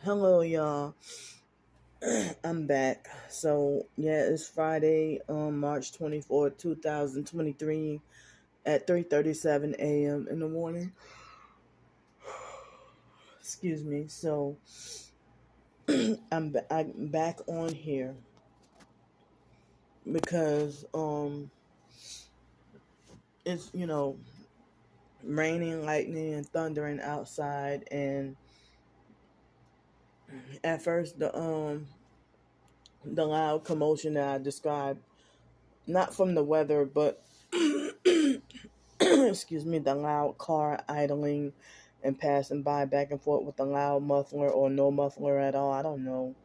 Hello, y'all. I'm back. So, yeah, it's Friday, March 24th, 2023 at 3:37 a.m. in the morning. Excuse me. So, I'm back on here because it's, raining, lightning, and thundering outside, and at first the loud commotion that I described, not from the weather, but excuse me, the loud car idling and passing by back and forth with the loud muffler or no muffler at all. I don't know.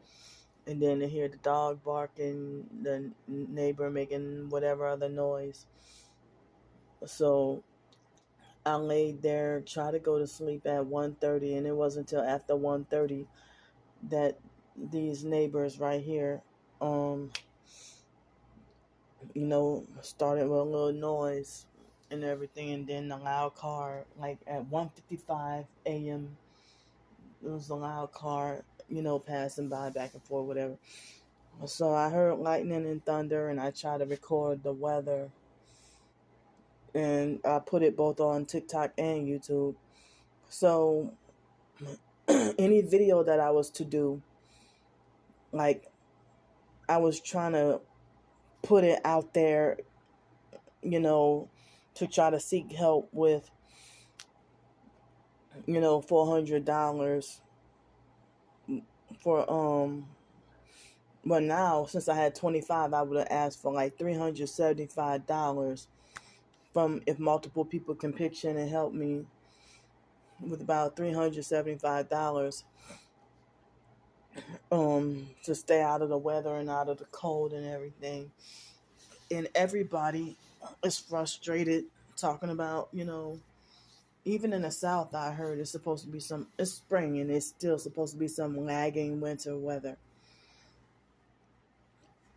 And then to hear the dog barking, the neighbor making whatever other noise. So I laid there, tried to go to sleep at 1:30, and it wasn't until after 1:30 that these neighbors right here, um, started with a little noise and everything, and then the loud car, like at 1:55 a.m., it was a loud car, passing by back and forth, whatever. So I heard lightning and thunder, and I tried to record the weather, and I put it both on TikTok and YouTube. So any video that I was to do, like, I was trying to put it out there, to try to seek help with, $400 for but now, since I had 25, I would have asked for like $375 from, if multiple people can pitch in and help me with about $375 to stay out of the weather and out of the cold and everything. And everybody is frustrated, talking about, even in the South, I heard it's spring and it's still supposed to be some lagging winter weather.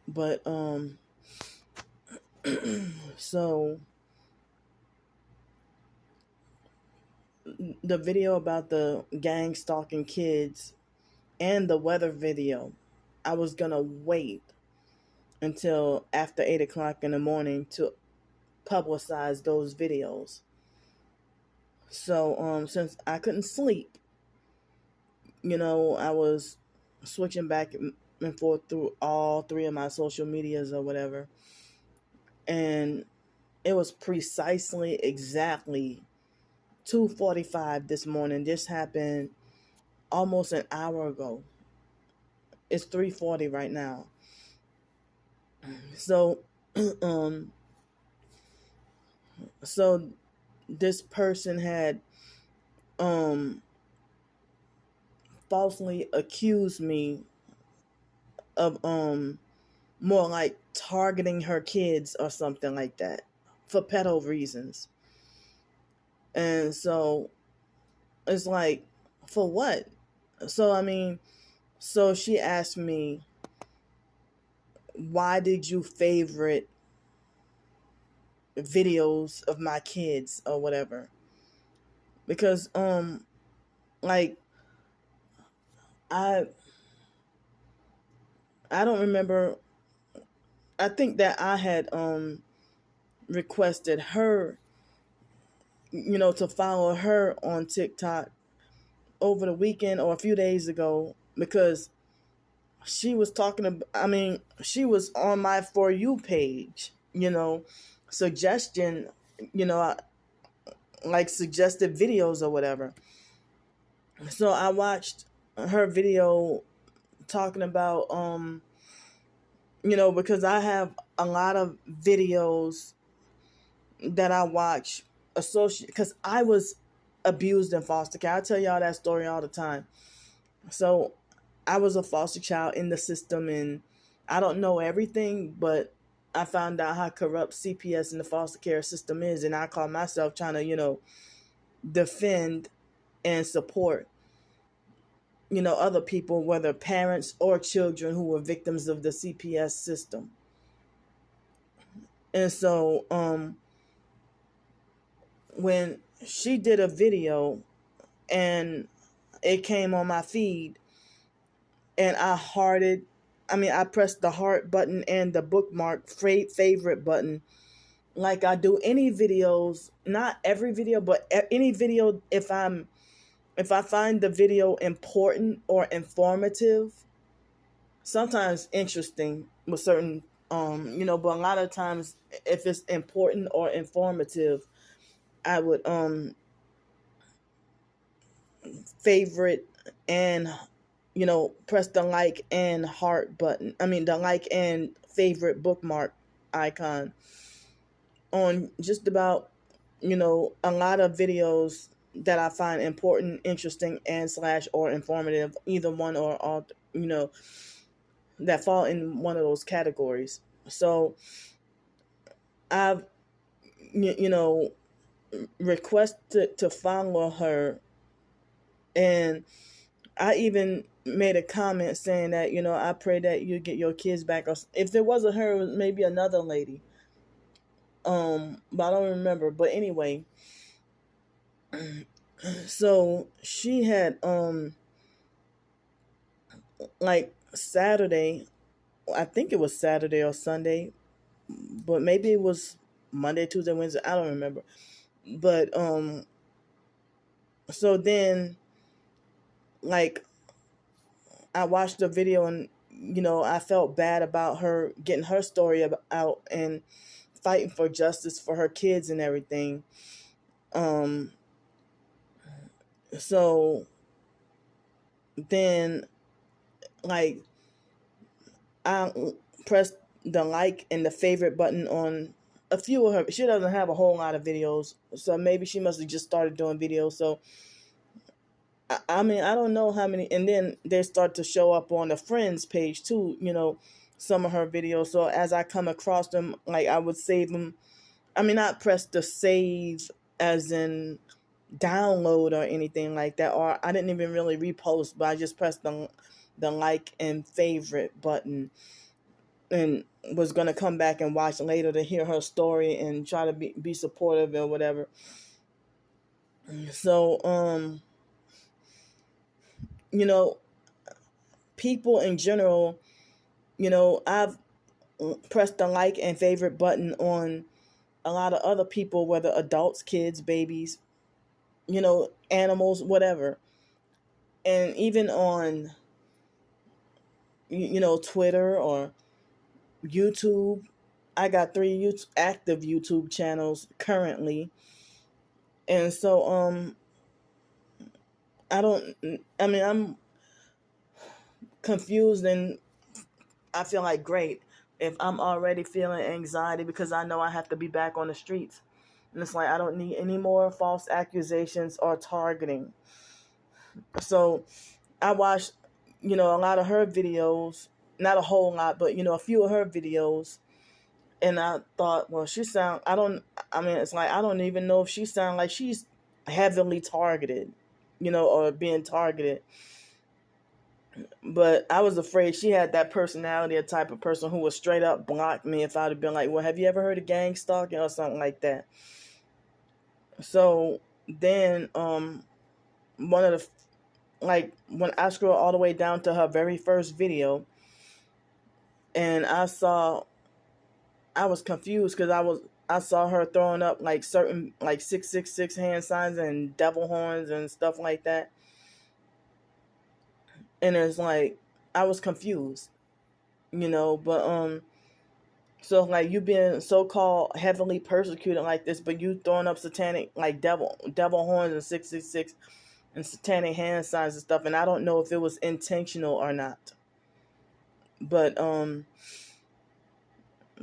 But so the video about the gang stalking kids and the weather video, I was gonna wait until after 8 o'clock in the morning to publicize those videos. So since I couldn't sleep, I was switching back and forth through all three of my social medias or whatever, and it was precisely exactly 2:45 this morning. This happened almost an hour ago. It's 3:40 right now. So um so this person had um falsely accused me of more like targeting her kids or something like that for pedo reasons. And so it's like, for what? So I mean, so she asked me, why did you favorite videos of my kids or whatever? Because like I I don't remember. I think that I had requested her, to follow her on TikTok over the weekend or a few days ago, because she was talking about, she was on my For You page, suggestion, like suggested videos or whatever. So I watched her video talking about, because I have a lot of videos that I watch associate, because I was abused in foster care. I tell y'all that story all the time. So I was a foster child in the system, and I don't know everything, but I found out how corrupt CPS and the foster care system is, and I call myself trying to, defend and support, other people, whether parents or children who were victims of the CPS system. And so when she did a video and it came on my feed, and I pressed the heart button and the bookmark favorite button like I do any videos, not every video, but any video. If I find the video important or informative, sometimes interesting with certain but a lot of times if it's important or informative, I would favorite and press the like and heart button. I mean the like and favorite bookmark icon on just about a lot of videos that I find important, interesting, and slash or informative, either one or all, that fall in one of those categories. So I've you know requested to follow her, and I even made a comment saying that I pray that you get your kids back, or if it wasn't her, it was maybe another lady. But I don't remember. But anyway, so she had like Saturday, I think it was Saturday or Sunday, but maybe it was Monday, Tuesday, Wednesday, I don't remember. But so then like I watched the video, and I felt bad about her getting her story out and fighting for justice for her kids and everything. Um so then like I pressed the like and the favorite button on a few of her. She doesn't have a whole lot of videos, so maybe she must have just started doing videos. So I mean, I don't know how many. And then they start to show up on the friends page too, some of her videos. So as I come across them, like I would save them. I mean, not press the save as in download or anything like that. Or I didn't even really repost, but I just pressed the like and favorite button, and was going to come back and watch later to hear her story and try to be supportive or whatever. So, people in general, I've pressed the like and favorite button on a lot of other people, whether adults, kids, babies, animals, whatever. And even on, Twitter or YouTube. I got 3 active YouTube channels currently. And so, I'm confused, and I feel like great if I'm already feeling anxiety because I know I have to be back on the streets. And it's like I don't need any more false accusations or targeting. So I watched, a lot of her videos, not a whole lot, but, a few of her videos. And I thought, well, it's like, I don't even know if she sounds like she's heavily targeted, or being targeted. But I was afraid she had that personality, a type of person who would straight up block me if I'd have been like, well, have you ever heard of gang stalking or something like that? So then, one of the, like, when I scroll all the way down to her very first video, and I was confused because I saw her throwing up like certain like 666 hand signs and devil horns and stuff like that. And it's like I was confused, but so like you being so called heavily persecuted like this, but you throwing up satanic like devil horns and 666 and satanic hand signs and stuff, and I don't know if it was intentional or not. But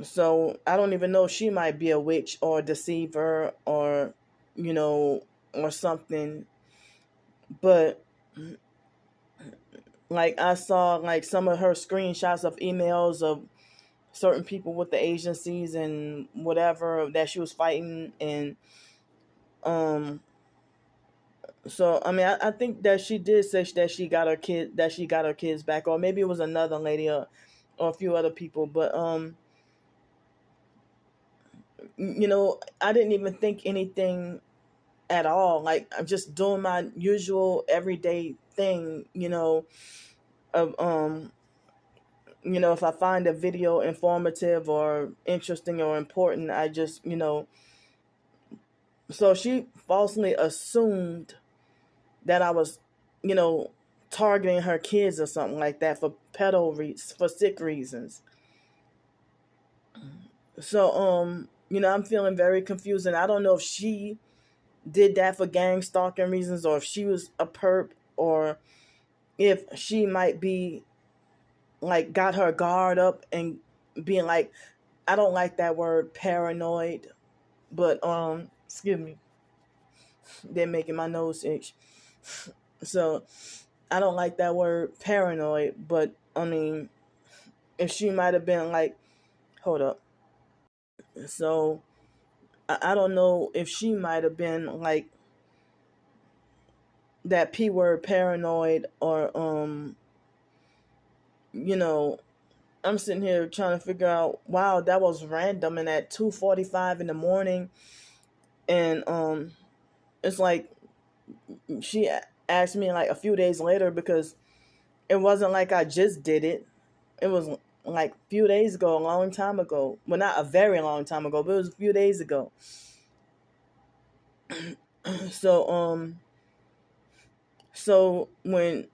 so I don't even know if she might be a witch or a deceiver or, or something. But like I saw like some of her screenshots of emails of certain people with the agencies and whatever that she was fighting. And so I mean I think that she did say that she got her kids back, or maybe it was another lady or a few other people. But I didn't even think anything at all. Like I'm just doing my usual everyday thing, of if I find a video informative or interesting or important, I just, so she falsely assumed that I was, you know, targeting her kids or something like that for for sick reasons. So, I'm feeling very confused, and I don't know if she did that for gang stalking reasons, or if she was a perp, or if she might be like got her guard up and being like, I don't like that word paranoid, but excuse me, they're making my nose itch. So I don't like that word paranoid, but I mean, if she might have been like, hold up. So I don't know if she might have been like that P word paranoid, or you know, I'm sitting here trying to figure out, wow, that was random and at 2:45 in the morning. And it's like she asked me like a few days later, because it wasn't like I just did it. It was like a few days ago, a long time ago. Well, not a very long time ago, but it was a few days ago. So so when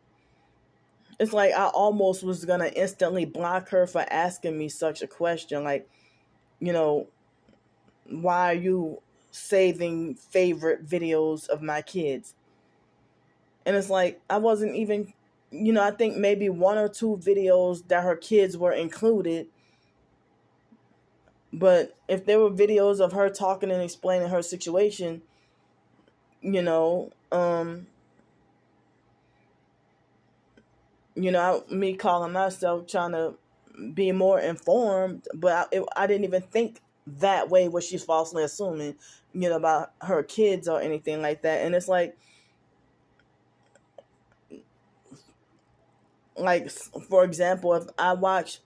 it's like I almost was gonna instantly block her for asking me such a question, like, you know, why are you saving favorite videos of my kids? And it's like I wasn't even, I think maybe one or two videos that her kids were included. But if there were videos of her talking and explaining her situation, you know, um, me calling myself trying to be more informed, but I didn't even think that way, what she's falsely assuming, about her kids or anything like that. And it's like for example, if I watch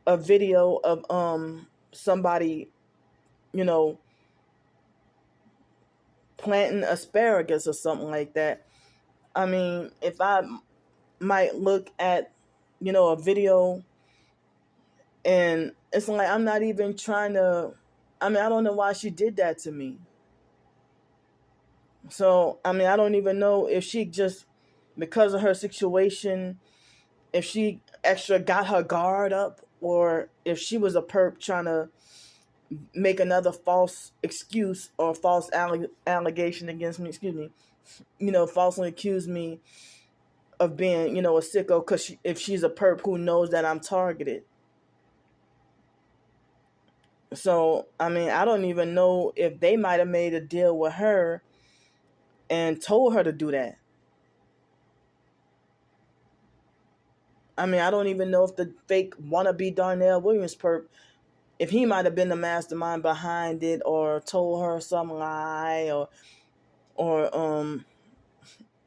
a video of somebody, you know, planting asparagus or something like that. I mean, if I might look at, a video, and it's like I'm not even trying to, I mean, I don't know why she did that to me. So, I mean, I don't even know if she just, because of her situation, if she extra got her guard up, or if she was a perp trying to make another false excuse or false allegation against me, excuse me, falsely accuse me of being, a sicko, because if she's a perp who knows that I'm targeted. So, I mean, I don't even know if they might have made a deal with her and told her to do that. I mean, I don't even know if the fake wannabe Darnell Williams perp, if he might have been the mastermind behind it, or told her some lie, or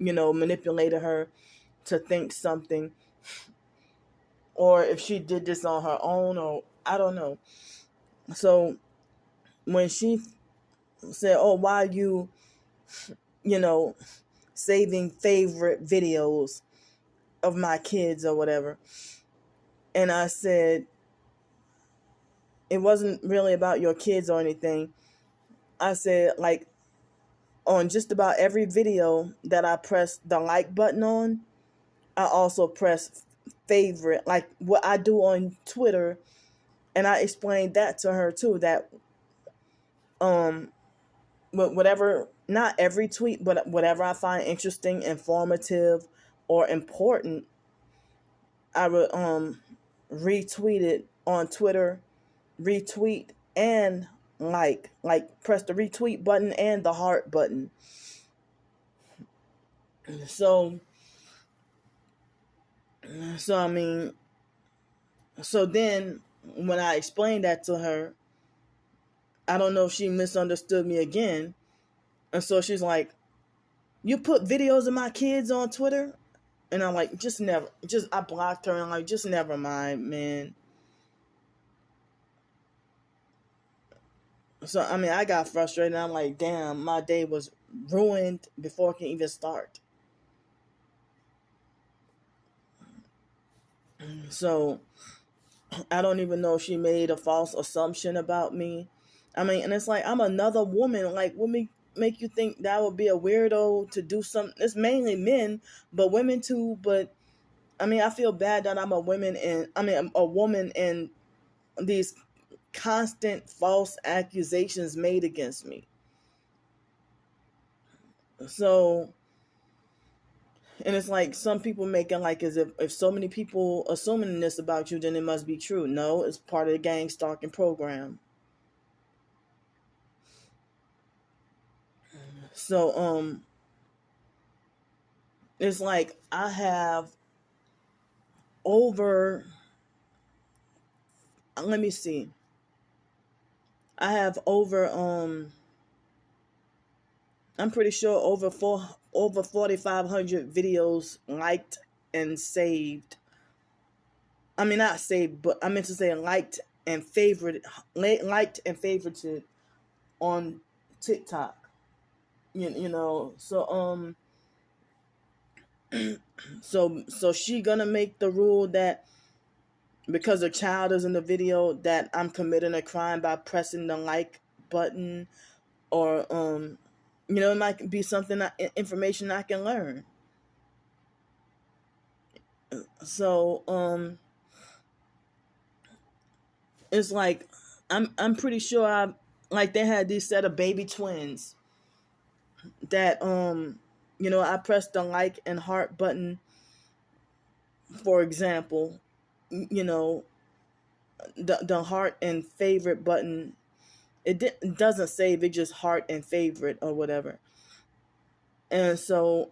manipulated her to think something, or if she did this on her own, or I don't know. So when she said, "Oh, why you, saving favorite videos of my kids or whatever," and I said, it wasn't really about your kids or anything. I said, like, on just about every video that I press the like button on, I also press favorite, like what I do on Twitter. And I explained that to her too, that whatever, not every tweet, but whatever I find interesting, informative, or important, I would retweet it on Twitter, retweet and like press the retweet button and the heart button. So I mean, so then when I explained that to her, I don't know if she misunderstood me again. And so she's like, "You put videos of my kids on Twitter?" And I'm like, I blocked her, and I'm like, just never mind, man. So, I mean, I got frustrated. I'm like, damn, my day was ruined before it can even start. So I don't even know if she made a false assumption about me. I mean, and it's like, I'm another woman. Like, what make you think that I would be a weirdo to do something? It's mainly men, but women too. But I mean, I feel bad that I'm a woman, and I mean, I'm a woman, and these constant false accusations made against me. So, and it's like some people making like as if so many people assuming this about you, then it must be true. No, it's part of the gang stalking program. So it's like I have over, let me see, I have over I'm pretty sure over 4,500 videos liked and saved. I mean, not saved, but I meant to say liked and favorited on TikTok. You know, so so she gonna make the rule that because a child is in the video that I'm committing a crime by pressing the like button, or you know, it might be something information I can learn. So it's like I'm pretty sure I, like, they had these set of baby twins that you know, I pressed the like and heart button, for example. You know, the heart and favorite button, it doesn't save, it just heart and favorite or whatever. And so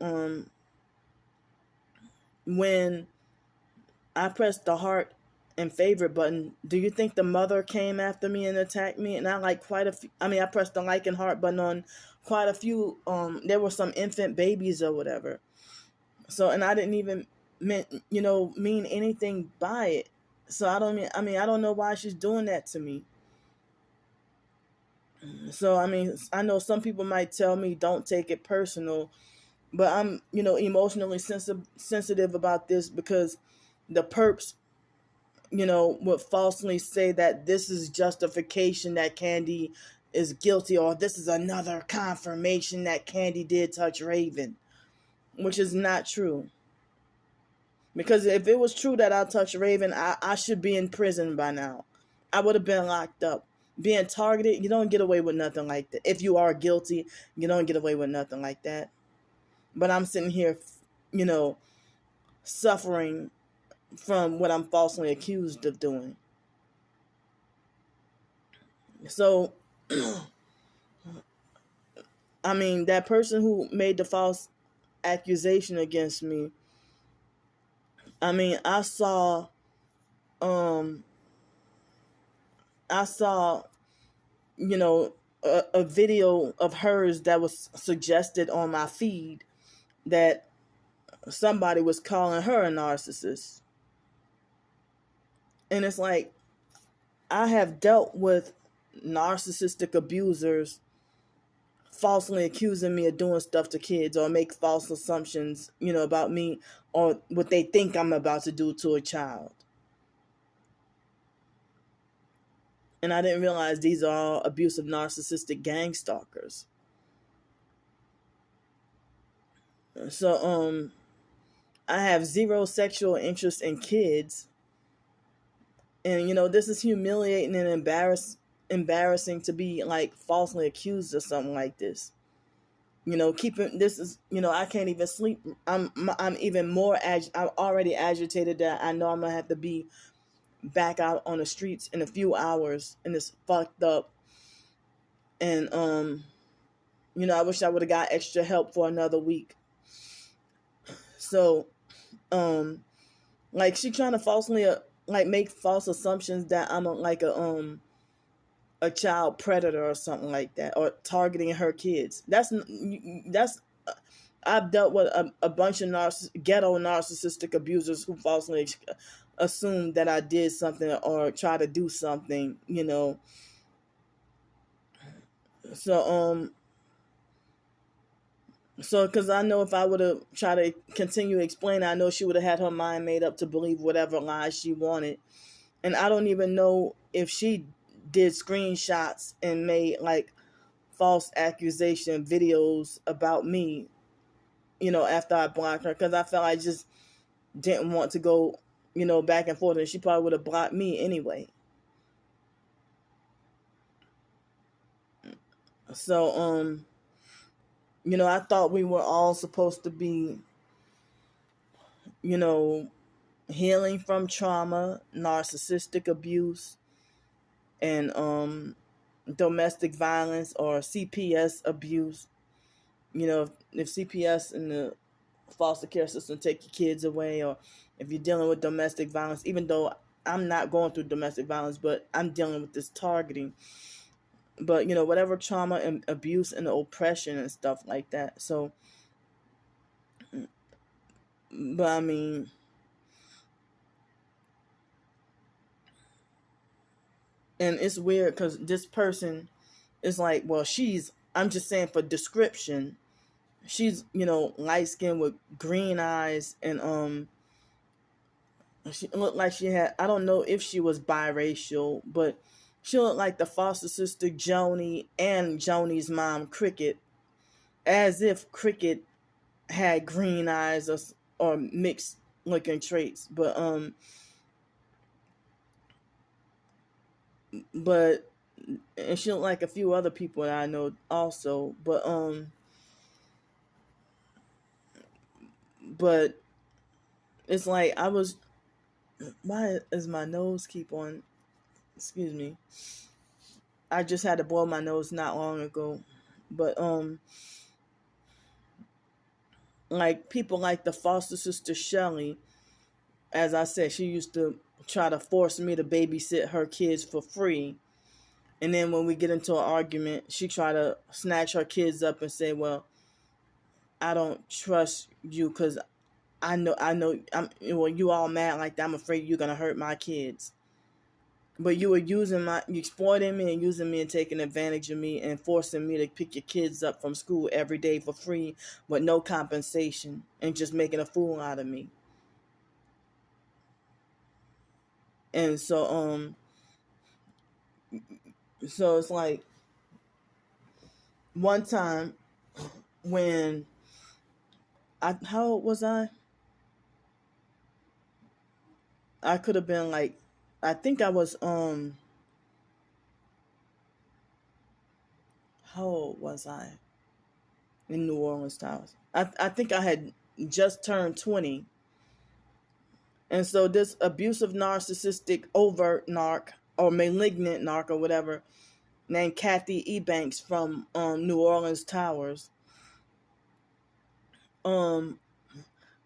when I pressed the heart and favorite button, do you think the mother came after me and attacked me? And I like quite a few, I mean, I pressed the like and heart button on quite a few, there were some infant babies or whatever. So, and I didn't even mean anything by it. So I mean, I don't know why she's doing that to me. So I mean, I know some people might tell me don't take it personal, but I'm, emotionally sensitive about this because the perps, would falsely say that this is justification that Candy is guilty, or this is another confirmation that Candy did touch Raven, which is not true. Because if it was true that I touched Raven, I should be in prison by now. I would have been locked up. Being targeted, you don't get away with nothing like that. If you are guilty, you don't get away with nothing like that. But I'm sitting here, you know, suffering from what I'm falsely accused of doing. So, I mean, that person who made the false accusation against me, I mean, um, I saw, a video of hers that was suggested on my feed that somebody was calling her a narcissist. And it's like, I have dealt with narcissistic abusers falsely accusing me of doing stuff to kids, or make false assumptions, about me, or what they think I'm about to do to a child. And I didn't realize these are all abusive narcissistic gang stalkers. So I have zero sexual interest in kids. And this is humiliating and embarrassing to be like falsely accused of something like this. Keeping this is, I can't even sleep. I'm even more I'm already agitated that I know I'm gonna have to be back out on the streets in a few hours, and it's fucked up. And I wish I would have got extra help for another week. So like, she trying to falsely like make false assumptions that I'm a child predator or something like that, or targeting her kids. That's I've dealt with a bunch of ghetto narcissistic abusers who falsely assumed that I did something or try to do something, So So, because I know if I would have tried to continue to explain, I know she would have had her mind made up to believe whatever lies she wanted. And I don't even know if she did screenshots and made like false accusation videos about me, after I blocked her, because I felt I just didn't want to go, back and forth, and she probably would have blocked me anyway. So, I thought we were all supposed to be, you know, healing from trauma, narcissistic abuse, and domestic violence or CPS abuse. If CPS and the foster care system take your kids away, or if you're dealing with domestic violence, even though I'm not going through domestic violence, but I'm dealing with this targeting. But whatever trauma and abuse and oppression and stuff like that. So, but I mean, and it's weird because this person is like, well, I'm just saying for description, she's light skinned with green eyes, and she looked like she had, I don't know if she was biracial, but she looked like the foster sister Joni and Joni's mom Cricket, as if Cricket had green eyes or mixed looking traits. But and she looked like a few other people that I know also. But it's like why is my nose keep on, excuse me, I just had to blow my nose not long ago. But like people like the foster sister Shelly, as I said, she used to try to force me to babysit her kids for free. And then when we get into an argument, she try to snatch her kids up and say, well, I don't trust you because I know you all mad like that. I'm afraid you're going to hurt my kids. But you were you exploiting me and using me and taking advantage of me and forcing me to pick your kids up from school every day for free with no compensation and just making a fool out of me. And so it's like one time when how old was I? I could have been like, I think I was how old was I in New Orleans Towers? I think I had just turned 20. And so this abusive, narcissistic, overt narc or malignant narc or whatever, named Kathy Ebanks from New Orleans Towers,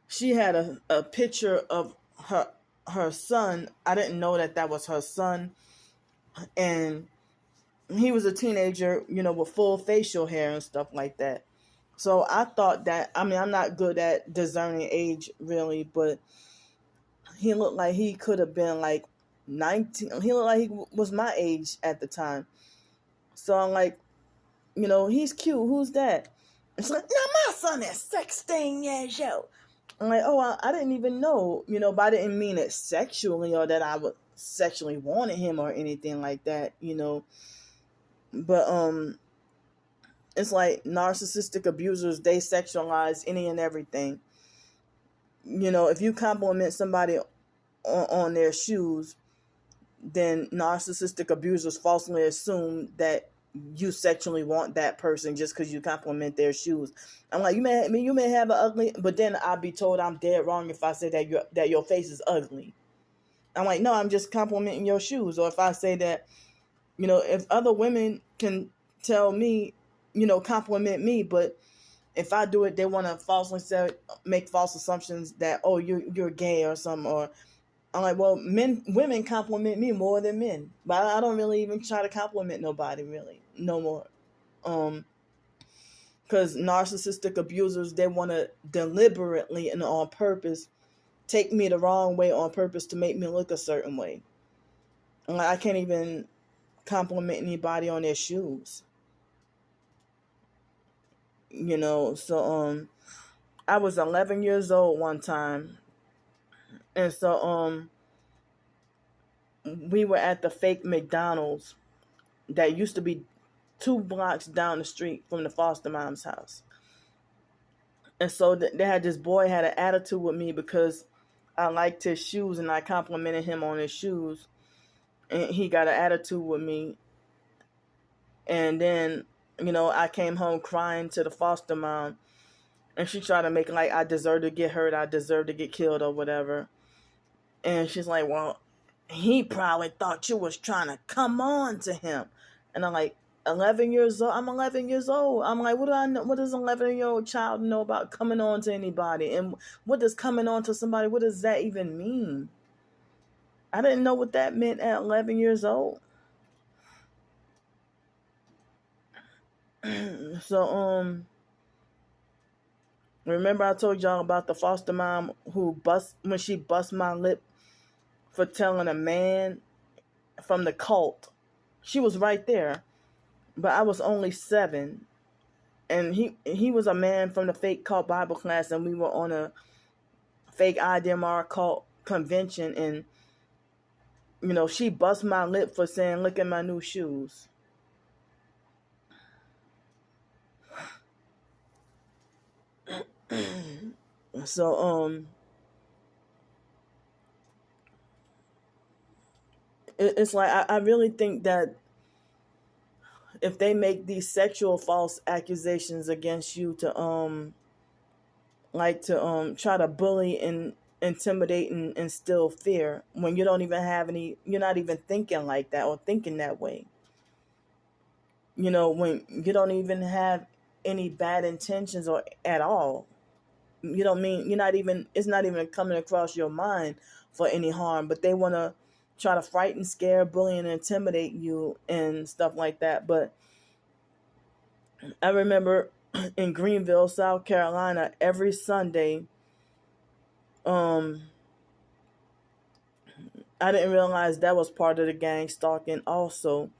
she had a picture of her son. I didn't know that was her son, and he was a teenager, with full facial hair and stuff like that. So I thought that, I'm not good at discerning age really, but he looked like he could have been like 19. He looked like he was my age at the time. So I'm like, he's cute. Who's that? It's like, no, my son is 16 years old. I'm like, oh, I didn't even know, but I didn't mean it sexually or that I would sexually wanted him or anything like that, But it's like narcissistic abusers, they sexualize any and everything. If you compliment somebody on their shoes, then narcissistic abusers falsely assume that you sexually want that person just because you compliment their shoes. I'm like, you may have an ugly, but then I'll be told I'm dead wrong if I say that your face is ugly. I'm like, no, I'm just complimenting your shoes. Or if I say that, if other women can tell me, compliment me, but if I do it, they want to make false assumptions that, oh, you're gay or something. Or I'm like, well, women compliment me more than men, but I don't really even try to compliment nobody really no more. Because narcissistic abusers, they want to deliberately and on purpose take me the wrong way on purpose to make me look a certain way. I'm like, I can't even compliment anybody on their shoes. So I was 11 years old one time, and so we were at the fake McDonald's that used to be 2 blocks down the street from the foster mom's house. And so they had this boy had an attitude with me because I liked his shoes and I complimented him on his shoes, and he got an attitude with me. And then, I came home crying to the foster mom, and she tried to make like I deserve to get hurt, I deserve to get killed or whatever. And she's like, well, he probably thought you was trying to come on to him. And I'm like, 11 years old? I'm 11 years old. I'm like, what do I know? What does an 11-year-old child know about coming on to anybody? And what does coming on to somebody, what does that even mean? I didn't know what that meant at 11 years old. So, remember I told y'all about the foster mom when she bust my lip for telling a man from the cult. She was right there, but I was only 7, and he was a man from the fake cult Bible class, and we were on a fake IDMR cult convention, and she bust my lip for saying, "Look at my new shoes." So it's like I really think that if they make these sexual false accusations against you to try to bully and intimidate and instill fear when you don't even have any, you're not even thinking like that or thinking that way. When you don't even have any bad intentions or at all. It's not even coming across your mind for any harm, but they want to try to frighten, scare, bully, and intimidate you and stuff like that. But I remember in Greenville, South Carolina, every Sunday, I didn't realize that was part of the gang stalking also.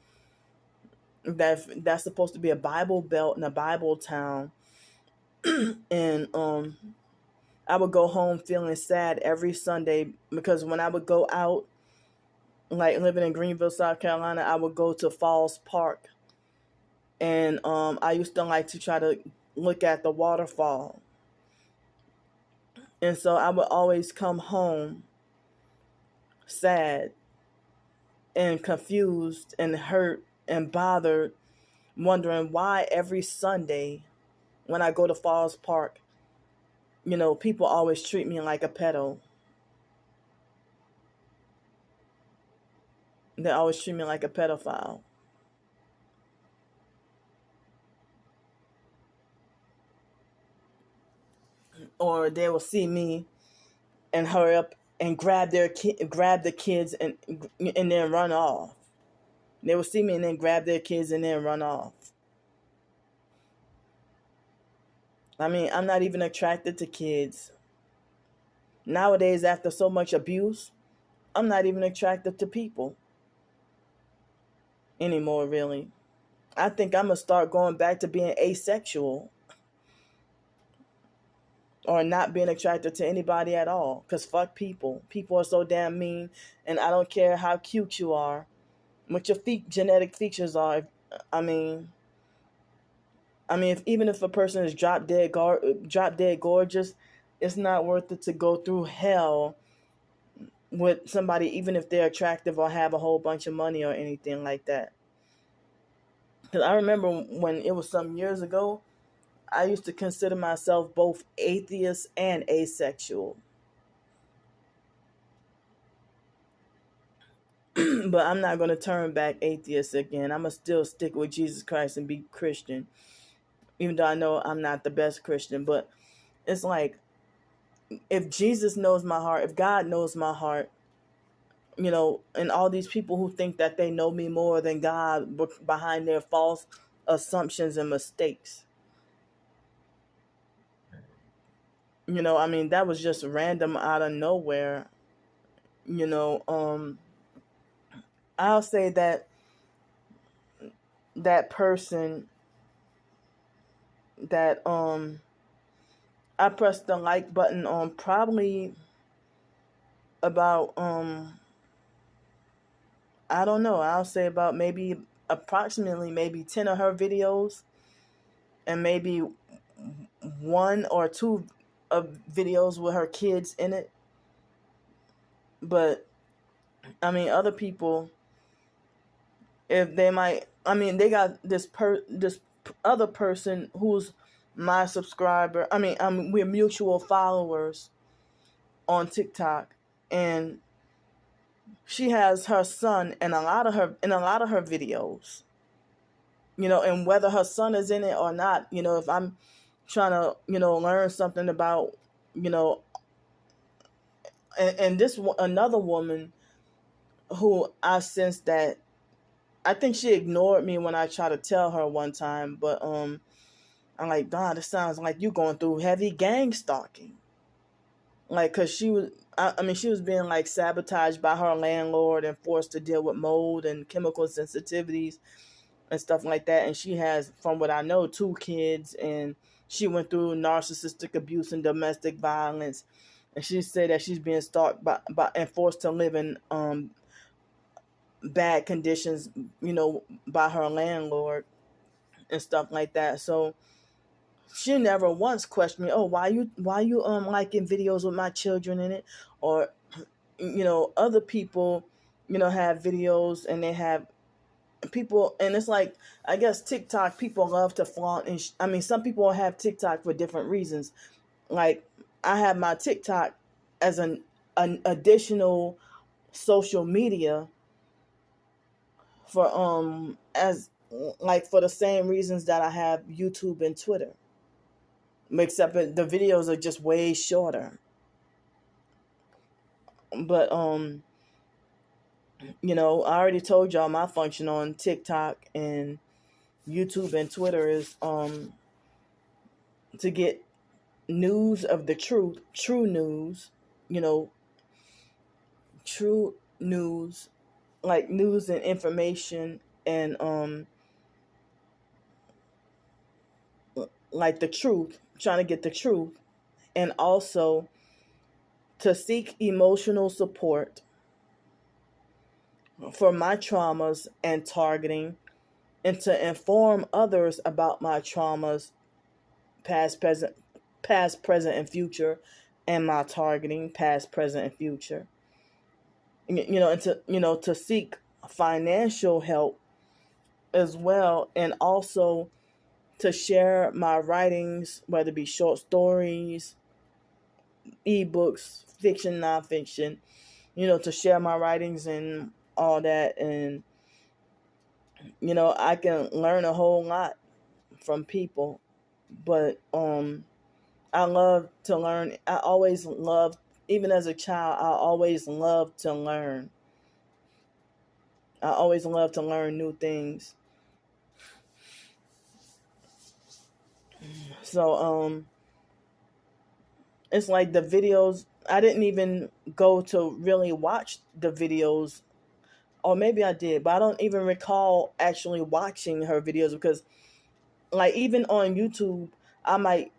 That's supposed to be a Bible Belt and a Bible town. And I would go home feeling sad every Sunday because when I would go out, like living in Greenville, South Carolina, I would go to Falls Park. And I used to like to try to look at the waterfall. And so I would always come home sad and confused and hurt and bothered, wondering why every Sunday when I go to Falls Park, people always treat me like a pedo. They always treat me like a pedophile. Or they will see me and hurry up and grab the kids and then run off. They will see me and then grab their kids and then run off. I mean, I'm not even attracted to kids. Nowadays, after so much abuse, I'm not even attracted to people anymore, really. I think I'm going to start going back to being asexual or not being attracted to anybody at all. Because fuck people. People are so damn mean, and I don't care how cute you are, what your genetic features are. I mean, even if a person is drop dead gorgeous, it's not worth it to go through hell with somebody, even if they're attractive or have a whole bunch of money or anything like that. Because I remember when it was some years ago, I used to consider myself both atheist and asexual. But I'm not going to turn back atheist again. I'm going to still stick with Jesus Christ and be Christian. Even though I know I'm not the best Christian. But it's like, if Jesus knows my heart, if God knows my heart, and all these people who think that they know me more than God behind their false assumptions and mistakes. That was just random out of nowhere. I'll say that person that I pressed the like button on probably about I don't know, I'll say about maybe approximately maybe 10 of her videos, and maybe one or two of videos with her kids in it. But I mean, other people, if they might, I mean, they got this other person who's my subscriber. I mean, we're mutual followers on TikTok, and she has her son in a lot of her videos. And whether her son is in it or not, if I'm trying to, learn something about, you know, and this another woman who I sensed that I think she ignored me when I tried to tell her one time, but I'm like, God, it sounds like you going through heavy gang stalking. Like, cause she was, I mean, she was being like sabotaged by her landlord and forced to deal with mold and chemical sensitivities and stuff like that. And she has, from what I know, 2 kids, and she went through narcissistic abuse and domestic violence. And she said that she's being stalked by and forced to live in bad conditions, by her landlord and stuff like that. So she never once questioned me. Oh, why you liking videos with my children in it? Or other people have videos, and they have people, and it's like, I guess TikTok people love to flaunt, and I mean, some people have TikTok for different reasons. Like, I have my TikTok as an additional social media for as like for the same reasons that I have YouTube and Twitter, except that the videos are just way shorter. But I already told y'all my function on TikTok and YouTube and Twitter is to get news of the truth, true news, true news, like news and information, and like the truth, trying to get the truth, and also to seek emotional support for my traumas and targeting, and to inform others about my traumas, past, present, and future, and my targeting, past, present, and future. And to seek financial help as well, and also to share my writings, whether it be short stories, ebooks, fiction, nonfiction, to share my writings and all that. And I can learn a whole lot from people. But I love to learn. I always loved, even as a child, I always loved to learn. I always loved to learn new things. So it's like the videos, I didn't even go to really watch the videos, or maybe I did, but I don't even recall actually watching her videos, because like even on YouTube, I might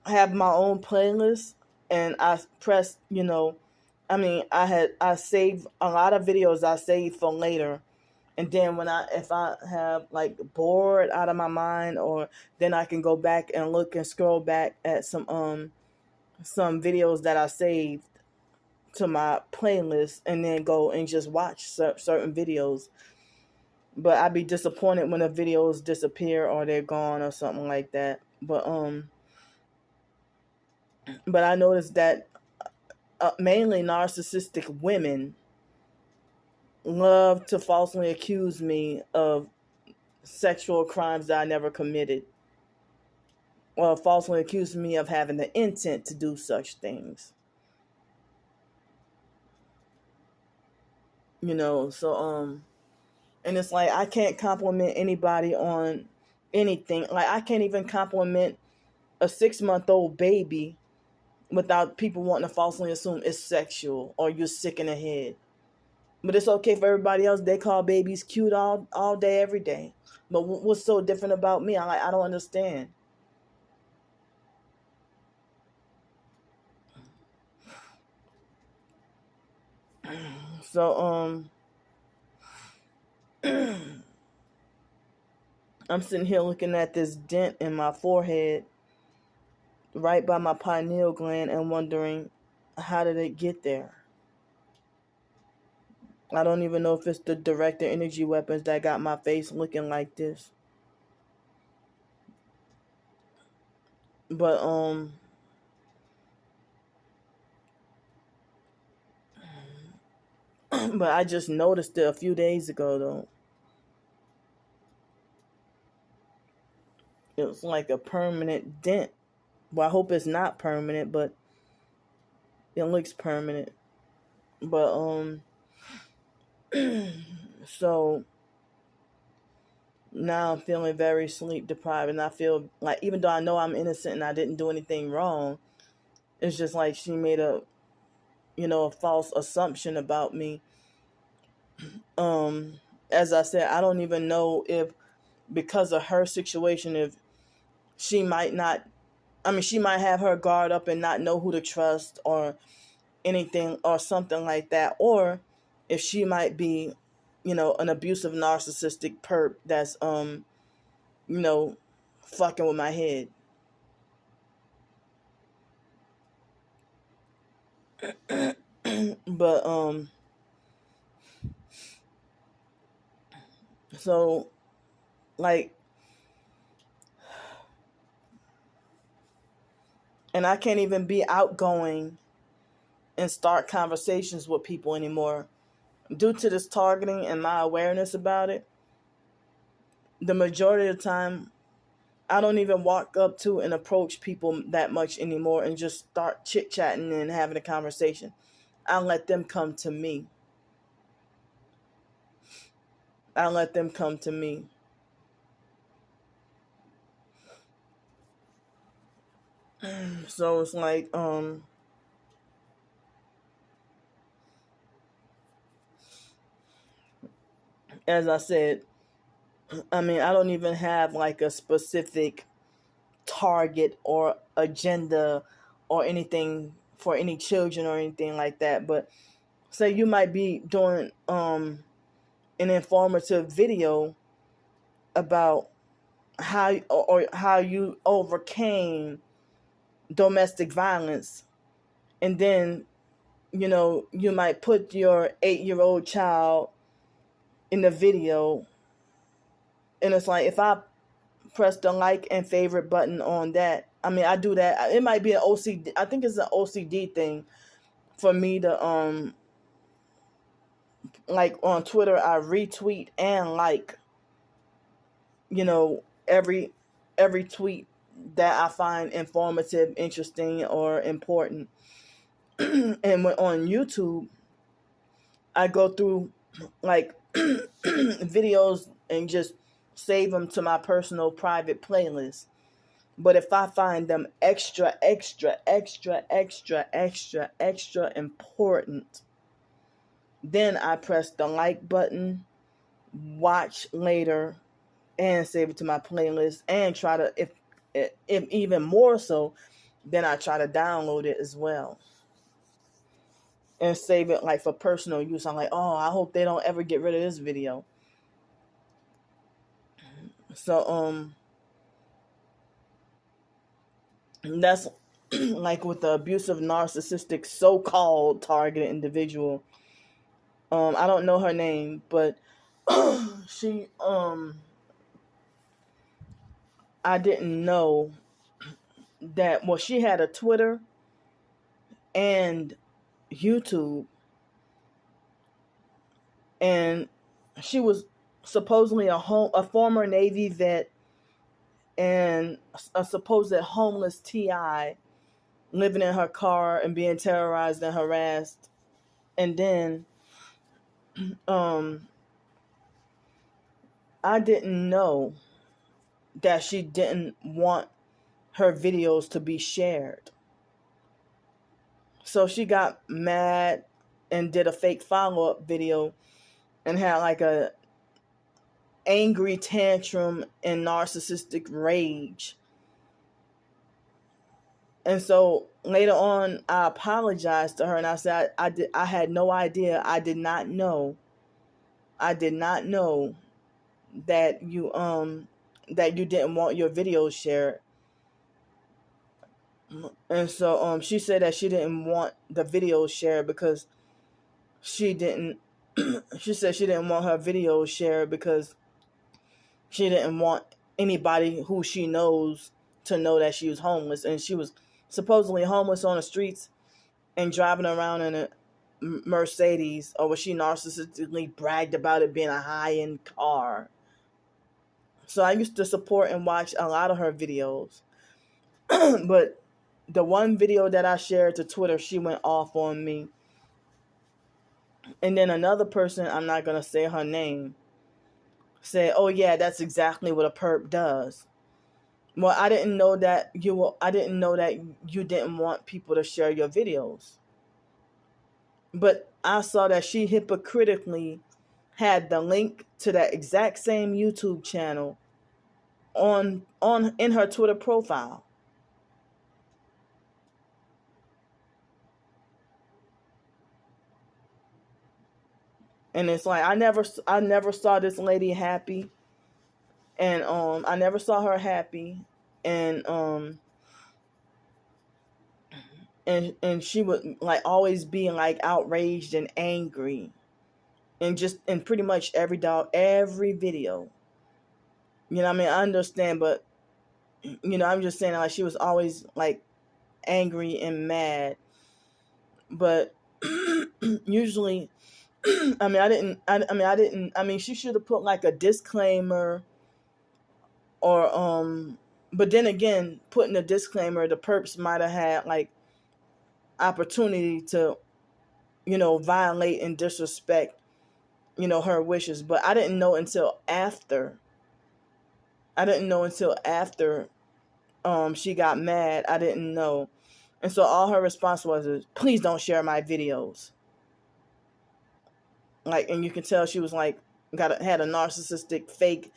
have my own playlist, and I press, I save a lot of videos I save for later. And then if I have like bored out of my mind, or then I can go back and look and scroll back at some videos that I saved to my playlist, and then go and just watch certain videos. But I'd be disappointed when the videos disappear or they're gone or something like that. But I noticed that mainly narcissistic women love to falsely accuse me of sexual crimes that I never committed, or falsely accuse me of having the intent to do such things. So and it's like, I can't compliment anybody on anything. Like, I can't even compliment a 6-month-old baby without people wanting to falsely assume it's sexual or you're sick in the head. But it's okay for everybody else. They call babies cute all day, every day. But what's so different about me? I don't understand. So I'm sitting here looking at this dent in my forehead right by my pineal gland and wondering, how did it get there? I don't even know if it's the director energy weapons that got my face looking like this. But but I just noticed it a few days ago though. It was like a permanent dent. Well, I hope it's not permanent, but it looks permanent. But so now I'm feeling very sleep deprived, and I feel like, even though I know I'm innocent and I didn't do anything wrong, it's just like she made a false assumption about me. As I said, I don't even know if, because of her situation, if she might not, I mean, she might have her guard up and not know who to trust or anything or something like that, or if she might be, an abusive narcissistic perp that's fucking with my head. But so, like, and I can't even be outgoing and start conversations with people anymore due to this targeting and my awareness about it. The majority of the time, I don't even walk up to and approach people that much anymore and just start chit-chatting and having a conversation. I let them come to me. So it's like, as I said, I mean, I don't even have like a specific target or agenda or anything for any children or anything like that. But say you might be doing an informative video about how you overcame domestic violence, and then you might put your 8-year-old child in the video, and it's like, if I press the like and favorite button on that, I mean, I do that. It might be an OCD. I think it's an OCD thing for me to like on Twitter, I retweet and like, every tweet that I find informative, interesting, or important. And when on YouTube, I go through like videos and just save them to my personal private playlist. But if I find them extra important, then I press the like button, watch later, and save it to my playlist, and try to, if even more so, then I try to download it as well and save it like for personal use. I'm like, oh, I hope they don't ever get rid of this video. So that's like with the abusive narcissistic so-called targeted individual. I don't know her name, but she I didn't know that, well, she had a Twitter and YouTube, and she was supposedly a former Navy vet and a supposed homeless TI living in her car and being terrorized and harassed. And then I didn't know that she didn't want her videos to be shared. So she got mad and did a fake follow-up video and had like a angry tantrum and narcissistic rage. And so later on, I apologized to her and I said I had no idea. I did not know. I did not know that you didn't want your videos shared. And so she said that she didn't want the videos shared because she didn't she said she didn't want her videos shared because she didn't want anybody who she knows to know that she was homeless, and she was supposedly homeless on the streets and driving around in a Mercedes, or was she narcissistically bragged about it being a high-end car. So I used to support and watch a lot of her videos. But the one video that I shared to Twitter, she went off on me. And then another person, I'm not going to say her name, said, "Oh yeah, that's exactly what a perp does." Well, I didn't know that you didn't want people to share your videos. But I saw that she hypocritically had the link to that exact same YouTube channel on in her Twitter profile. And it's like I never saw this lady happy, and I never saw her happy, and and she would like always be like outraged and angry, and just in pretty much every video. You know what I mean? I understand, but I'm just saying, like, she was always like angry and mad. But usually, I mean, she should have put like a disclaimer, or but then again, putting a disclaimer, the perps might have had like opportunity to, violate and disrespect, her wishes. But I didn't know until after. I didn't know until after she got mad. I didn't know. And so all her response was, "Please don't share my videos." Like, and you can tell she was like, had a narcissistic, fake,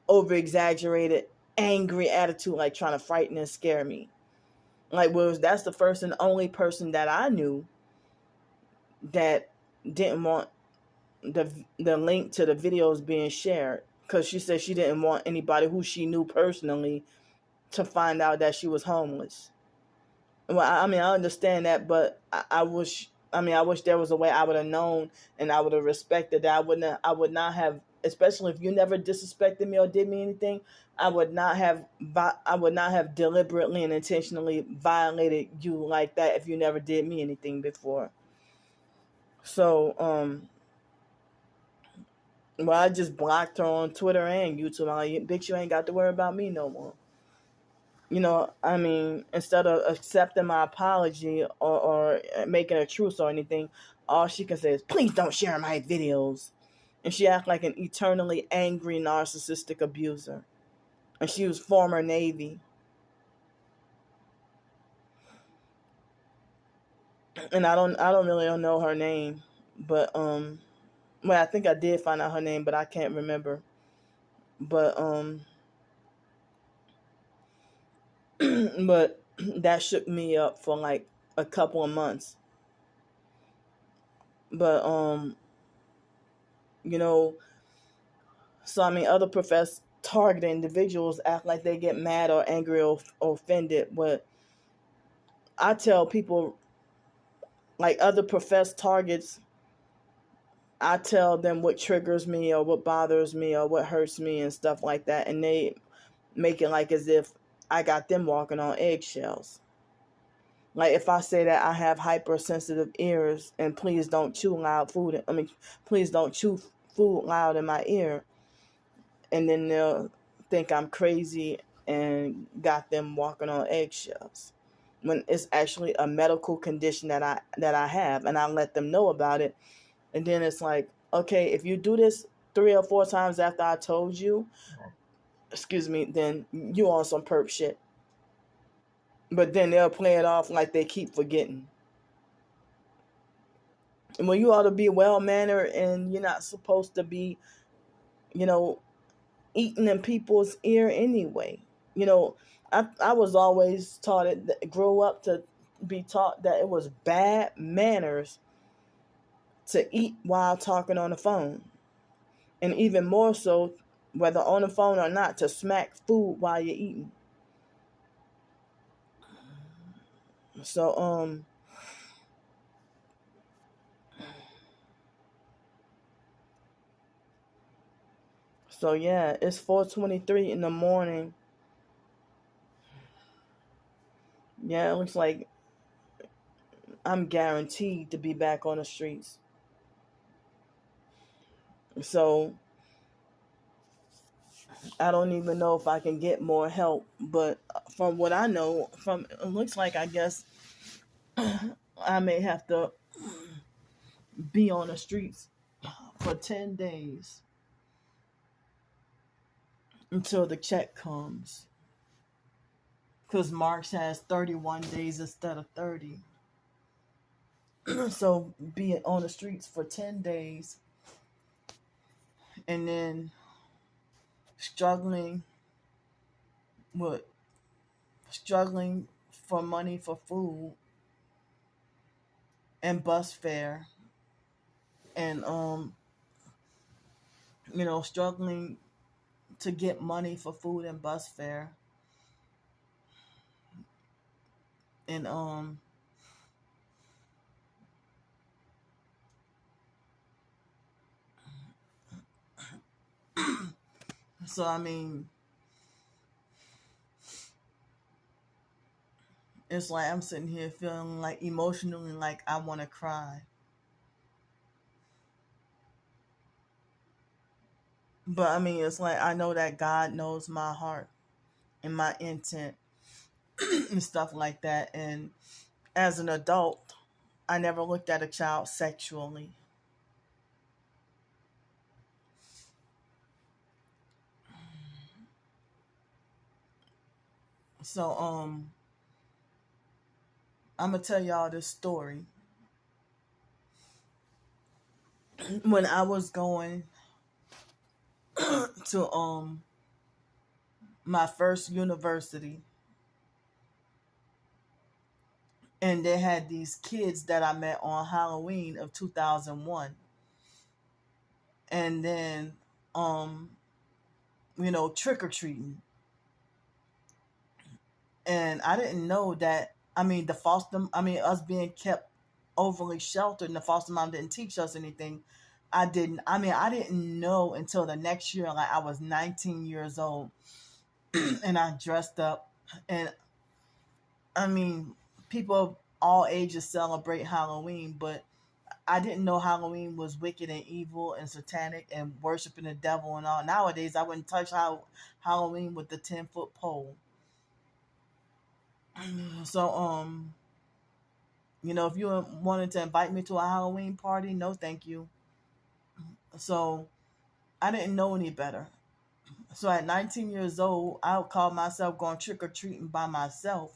over exaggerated, angry attitude, like trying to frighten and scare me. Like, that's the first and only person that I knew that didn't want the link to the videos being shared, because she said she didn't want anybody who she knew personally to find out that she was homeless. Well, I mean, I understand that, but I wish there was a way I would have known, and I would have respected that. I would not have, especially if you never disrespected me or did me anything. I would not have deliberately and intentionally violated you like that if you never did me anything before. So, well, I just blocked her on Twitter and YouTube. I'm like, "Bitch, you ain't got to worry about me no more." I mean, instead of accepting my apology, or making a truce or anything, all she can say is, "Please don't share my videos." And she act like an eternally angry, narcissistic abuser. And she was former Navy. And I don't really know her name, but well, I think I did find out her name, but I can't remember. But but that shook me up for like a couple of months. But you know, so I mean, other professed targeted individuals act like they get mad or angry or offended. But I tell people, like other professed targets, I tell them what triggers me or what bothers me or what hurts me and stuff like that, and they make it like as if I got them walking on eggshells. Like if I say that I have hypersensitive ears and please don't chew please don't chew food loud in my ear, and then they'll think I'm crazy and got them walking on eggshells, when it's actually a medical condition that I have, and I let them know about it. And then it's like, okay, if you do this 3 or 4 times after I told you, then you on some perp shit. But then they'll play it off like they keep forgetting. And when you ought to be well-mannered, and you're not supposed to be, eating in people's ear anyway. I was always taught it, grow up to be taught that it was bad manners to eat while talking on the phone, and even more so, whether on the phone or not, to smack food while you're eating. So yeah, it's 4:23 in the morning. Yeah, it looks like I'm guaranteed to be back on the streets. So I don't even know if I can get more help. But from what I know, from it looks like, I guess I may have to be on the streets for 10 days until the check comes. Because March has 31 days instead of 30. So be on the streets for 10 days and then struggling with struggling for money for food and bus fare, and struggling to get money for food and bus fare, and so I mean, it's like I'm sitting here feeling like emotionally like I want to cry. But I mean, it's like I know that God knows my heart and my intent and stuff like that. And as an adult, I never looked at a child sexually. So I'm gonna tell y'all this story. When I was going to my first university, and they had these kids that I met on Halloween of 2001. And then trick or treating. And I didn't know that, I mean, us being kept overly sheltered, and the foster mom didn't teach us anything. I didn't know until the next year, like I was 19 years old, and I dressed up. And I mean, people of all ages celebrate Halloween, but I didn't know Halloween was wicked and evil and satanic and worshiping the devil and all. Nowadays, I wouldn't touch Halloween with the 10-foot pole. So, if you wanted to invite me to a Halloween party, no, thank you. So, I didn't know any better. So, at 19 years old, I would call myself going trick or treating by myself,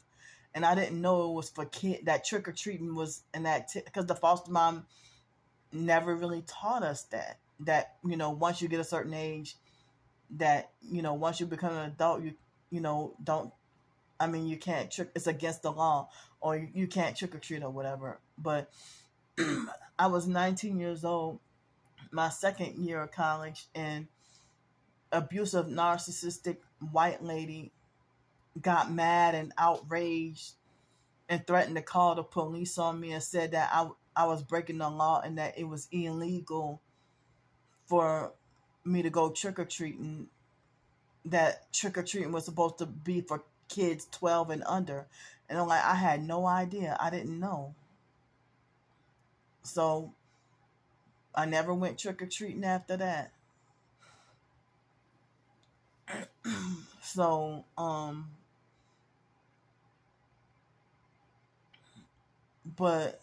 and I didn't know it was for kids. That trick or treating was because the foster mom never really taught us that once you get a certain age, that once you become an adult, don't, I mean, you can't trick, it's against the law, or you can't trick or treat or whatever. But I was 19 years old, my second year of college, and abusive narcissistic white lady got mad and outraged and threatened to call the police on me and said that I was breaking the law and that it was illegal for me to go trick-or-treating, that trick-or-treating was supposed to be for kids 12 and under. And I'm like, I had no idea. I didn't know. So I never went trick-or-treating after that. So, but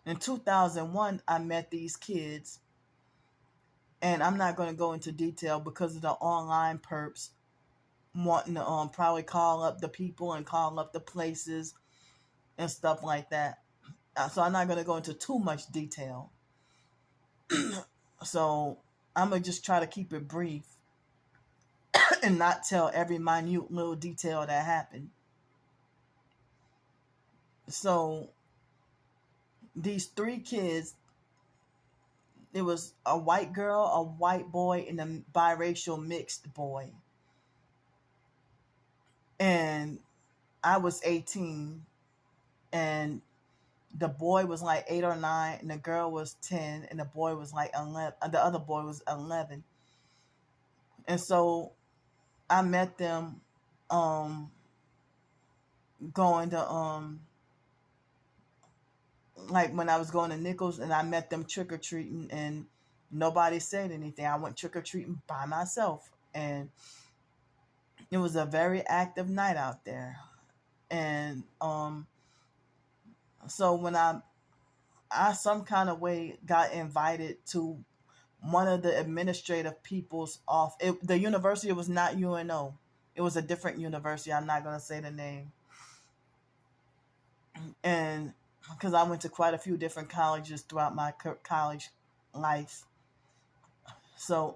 in 2001, I met these kids, and I'm not going to go into detail because of the online perps wanting to probably call up the people and call up the places and stuff like that. So I'm not going to go into too much detail. So I'm going to just try to keep it brief and not tell every minute little detail that happened. So these three kids, it was a white girl, a white boy, and a biracial mixed boy. And I was 18, and the boy was like 8 or 9, and the girl was 10, and the boy was like 11. The other boy was 11. And so I met them um, going to like when I was going to Nichols, and I met them trick or treating, and nobody said anything. I went trick or treating by myself, and it was a very active night out there. And so when I some kind of way got invited to one of the administrative people's off. The university was not UNO. It was a different university. I'm not going to say the name. And because I went to quite a few different colleges throughout my college life. So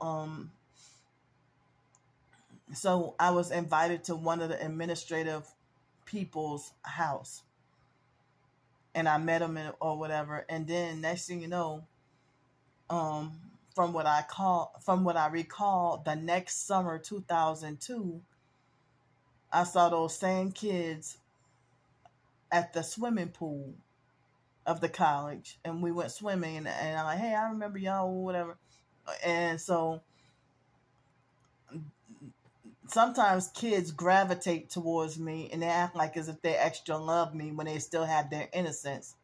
so I was invited to one of the administrative people's house, and I met them or whatever. And then next thing you know, um, from what I recall, the next summer, 2002, I saw those same kids at the swimming pool of the college, and we went swimming, and I'm like, hey, I remember y'all, or whatever. And so sometimes kids gravitate towards me, and they act like as if they extra love me when they still have their innocence.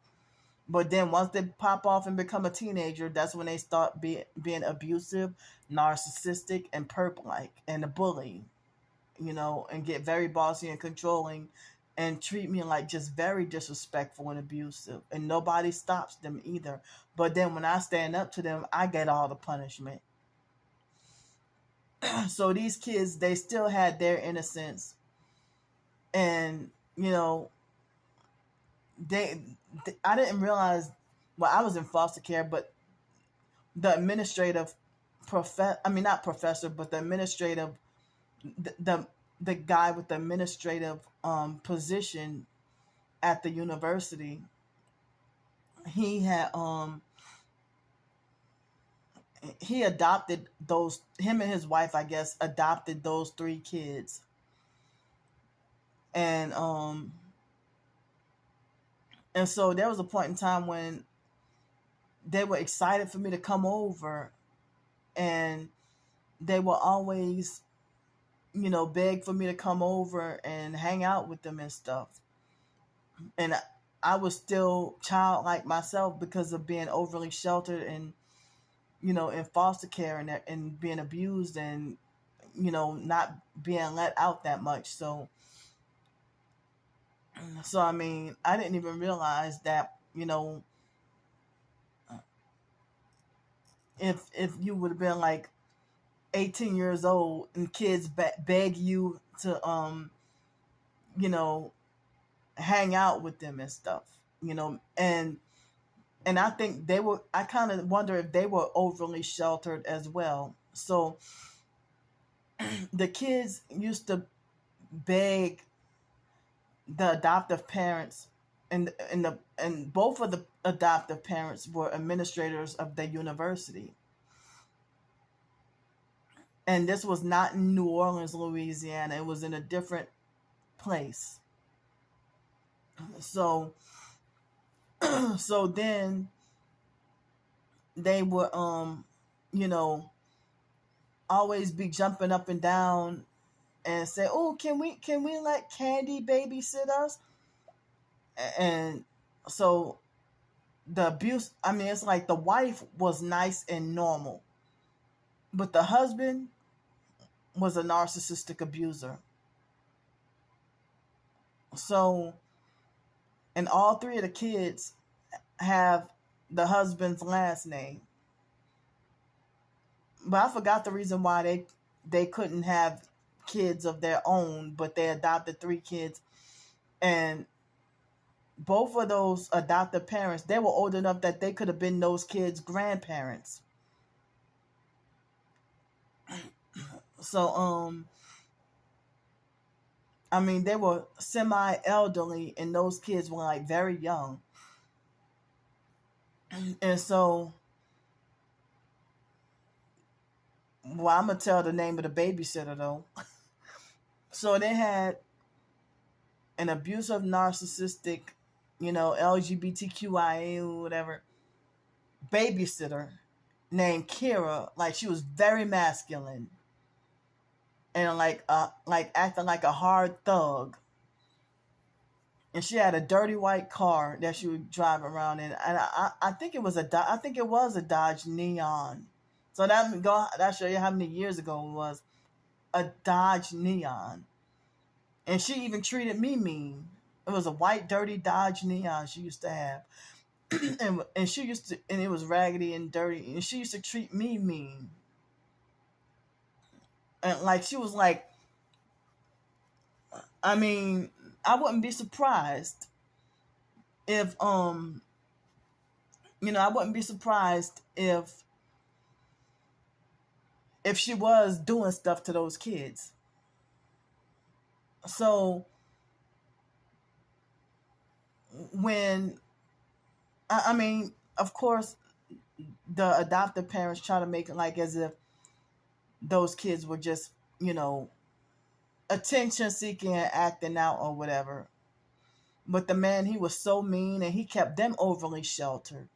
But then once they pop off and become a teenager, that's when they start being abusive, narcissistic, and perp-like, and a bully, and get very bossy and controlling, and treat me like just very disrespectful and abusive. And nobody stops them either. But then when I stand up to them, I get all the punishment. So these kids, they still had their innocence. And, I didn't realize, well, I was in foster care, but the administrative not professor, but the administrative, the guy with the administrative position at the university, he had he adopted him and his wife, I guess, adopted those three kids. And so there was a point in time when they were excited for me to come over, and they will always, beg for me to come over and hang out with them and stuff. And I was still childlike myself because of being overly sheltered and, in foster care and being abused and, not being let out that much. So I mean, I didn't even realize that, if you would have been like 18 years old and kids beg you to hang out with them and stuff, and I think I kind of wonder if they were overly sheltered as well. So the kids used to beg the adoptive parents, and both of the adoptive parents were administrators of the university. And this was not in New Orleans, Louisiana. It was in a different place. So then they would always be jumping up and down and say, oh, can we let Candy babysit us? And so the abuse, it's like the wife was nice and normal, but the husband was a narcissistic abuser. So, and all three of the kids have the husband's last name. But I forgot the reason why they couldn't have kids of their own, but they adopted three kids. And both of those adoptive parents, they were old enough that they could have been those kids' grandparents. So I mean, they were semi-elderly, and those kids were like very young. And so, well, I'm gonna tell the name of the babysitter though. So they had an abusive, narcissistic, LGBTQIA or whatever babysitter named Kira. Like, she was very masculine and like acting like a hard thug. And she had a dirty white car that she would drive around in, and I think it was a Dodge Neon. So that show you how many years ago it was, a Dodge Neon. And she even treated me mean. It was a white, dirty Dodge Neon she used to have. and she used to, and it was raggedy and dirty, and she used to treat me mean. And like, she was like, I mean, I wouldn't be surprised if I wouldn't be surprised if she was doing stuff to those kids. So when I mean, of course, the adoptive parents try to make it like as if those kids were just, attention seeking and acting out or whatever. But the man, he was so mean, and he kept them overly sheltered.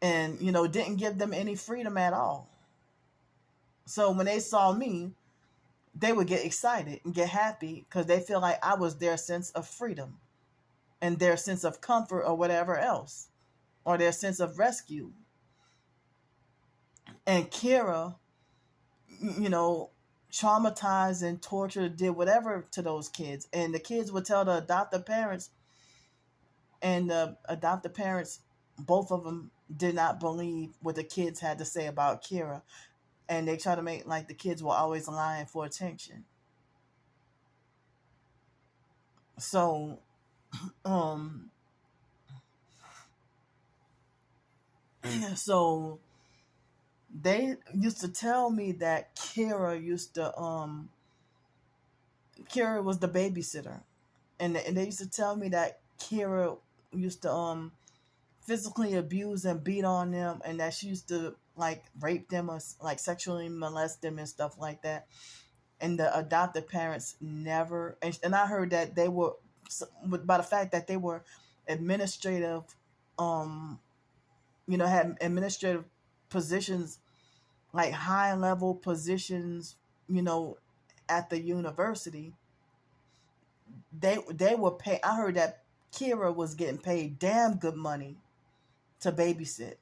And, didn't give them any freedom at all. So when they saw me, they would get excited and get happy because they feel like I was their sense of freedom and their sense of comfort or whatever else, or their sense of rescue. And Kira, traumatized and tortured, did whatever to those kids. And the kids would tell the adoptive parents, and the adoptive parents, both of them, did not believe what the kids had to say about Kira. And they try to make like the kids were always lying for attention. So, um, so they used to tell me that Kira was the babysitter, and they used to tell me that Kira used to physically abuse and beat on them, and that she used to like rape them or like sexually molest them and stuff like that. And the adoptive parents never, and I heard that they were, by the fact that they were administrative, had administrative positions, like high level positions, at the university. They were paid. I heard that Kira was getting paid damn good money to babysit.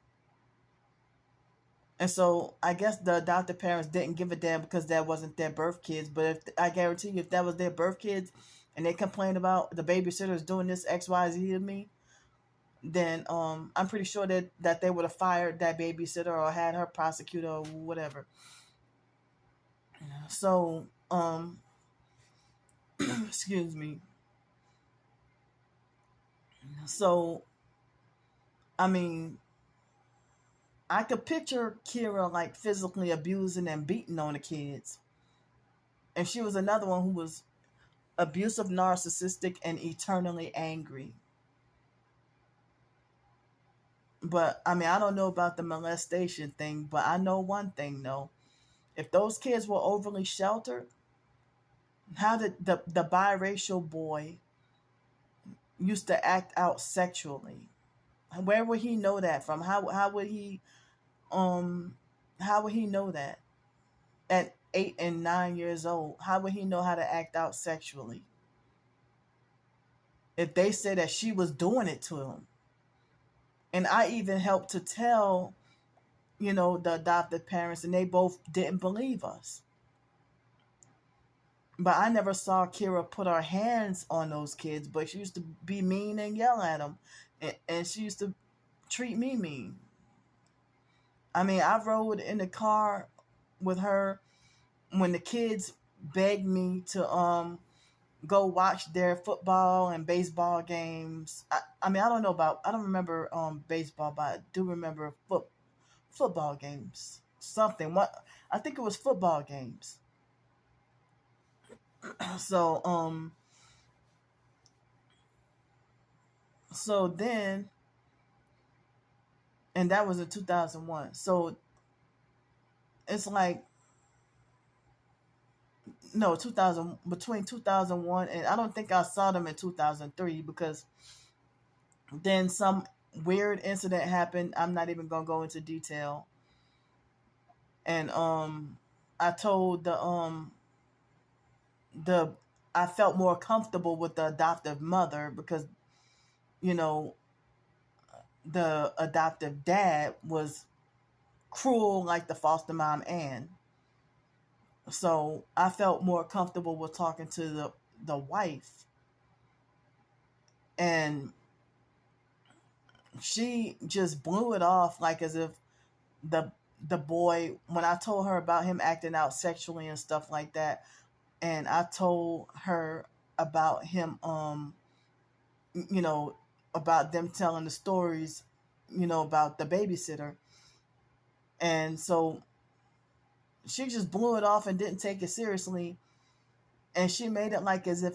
And so I guess the adoptive parents didn't give a damn because that wasn't their birth kids. But I guarantee you, if that was their birth kids and they complained about the babysitters doing this XYZ to me, then I'm pretty sure that they would have fired that babysitter or had her prosecuted or whatever. So excuse me. So I mean, I could picture Kira like physically abusing and beating on the kids. And she was another one who was abusive, narcissistic, and eternally angry. But I mean, I don't know about the molestation thing, but I know one thing though. If those kids were overly sheltered, how did the biracial boy used to act out sexually? Where would he know that from? Um how would he know that at 8 and 9 years old? How would he know how to act out sexually if they said that she was doing it to him? And I even helped to tell, the adoptive parents, and they both didn't believe us. But I never saw Kira put her hands on those kids, but she used to be mean and yell at them. And she used to treat me mean. I mean, I rode in the car with her when the kids begged me to go watch their football and baseball games. I mean, I don't remember baseball, but I do remember football games. Something. What, I think it was football games. So so then, and that was in 2001. So it's like, no, 2000, between 2001, and I don't think I saw them in 2003, because then some weird incident happened. I'm not even gonna go into detail. And I told the I felt more comfortable with the adoptive mother, because you know the adoptive dad was cruel like the foster mom and so I felt more comfortable with talking to the wife. And she just blew it off, like as if the the boy, when I told her about him acting out sexually and stuff like that, and I told her about him, you know, about them telling the stories, about the babysitter. And so she just blew it off and didn't take it seriously. And she made it like the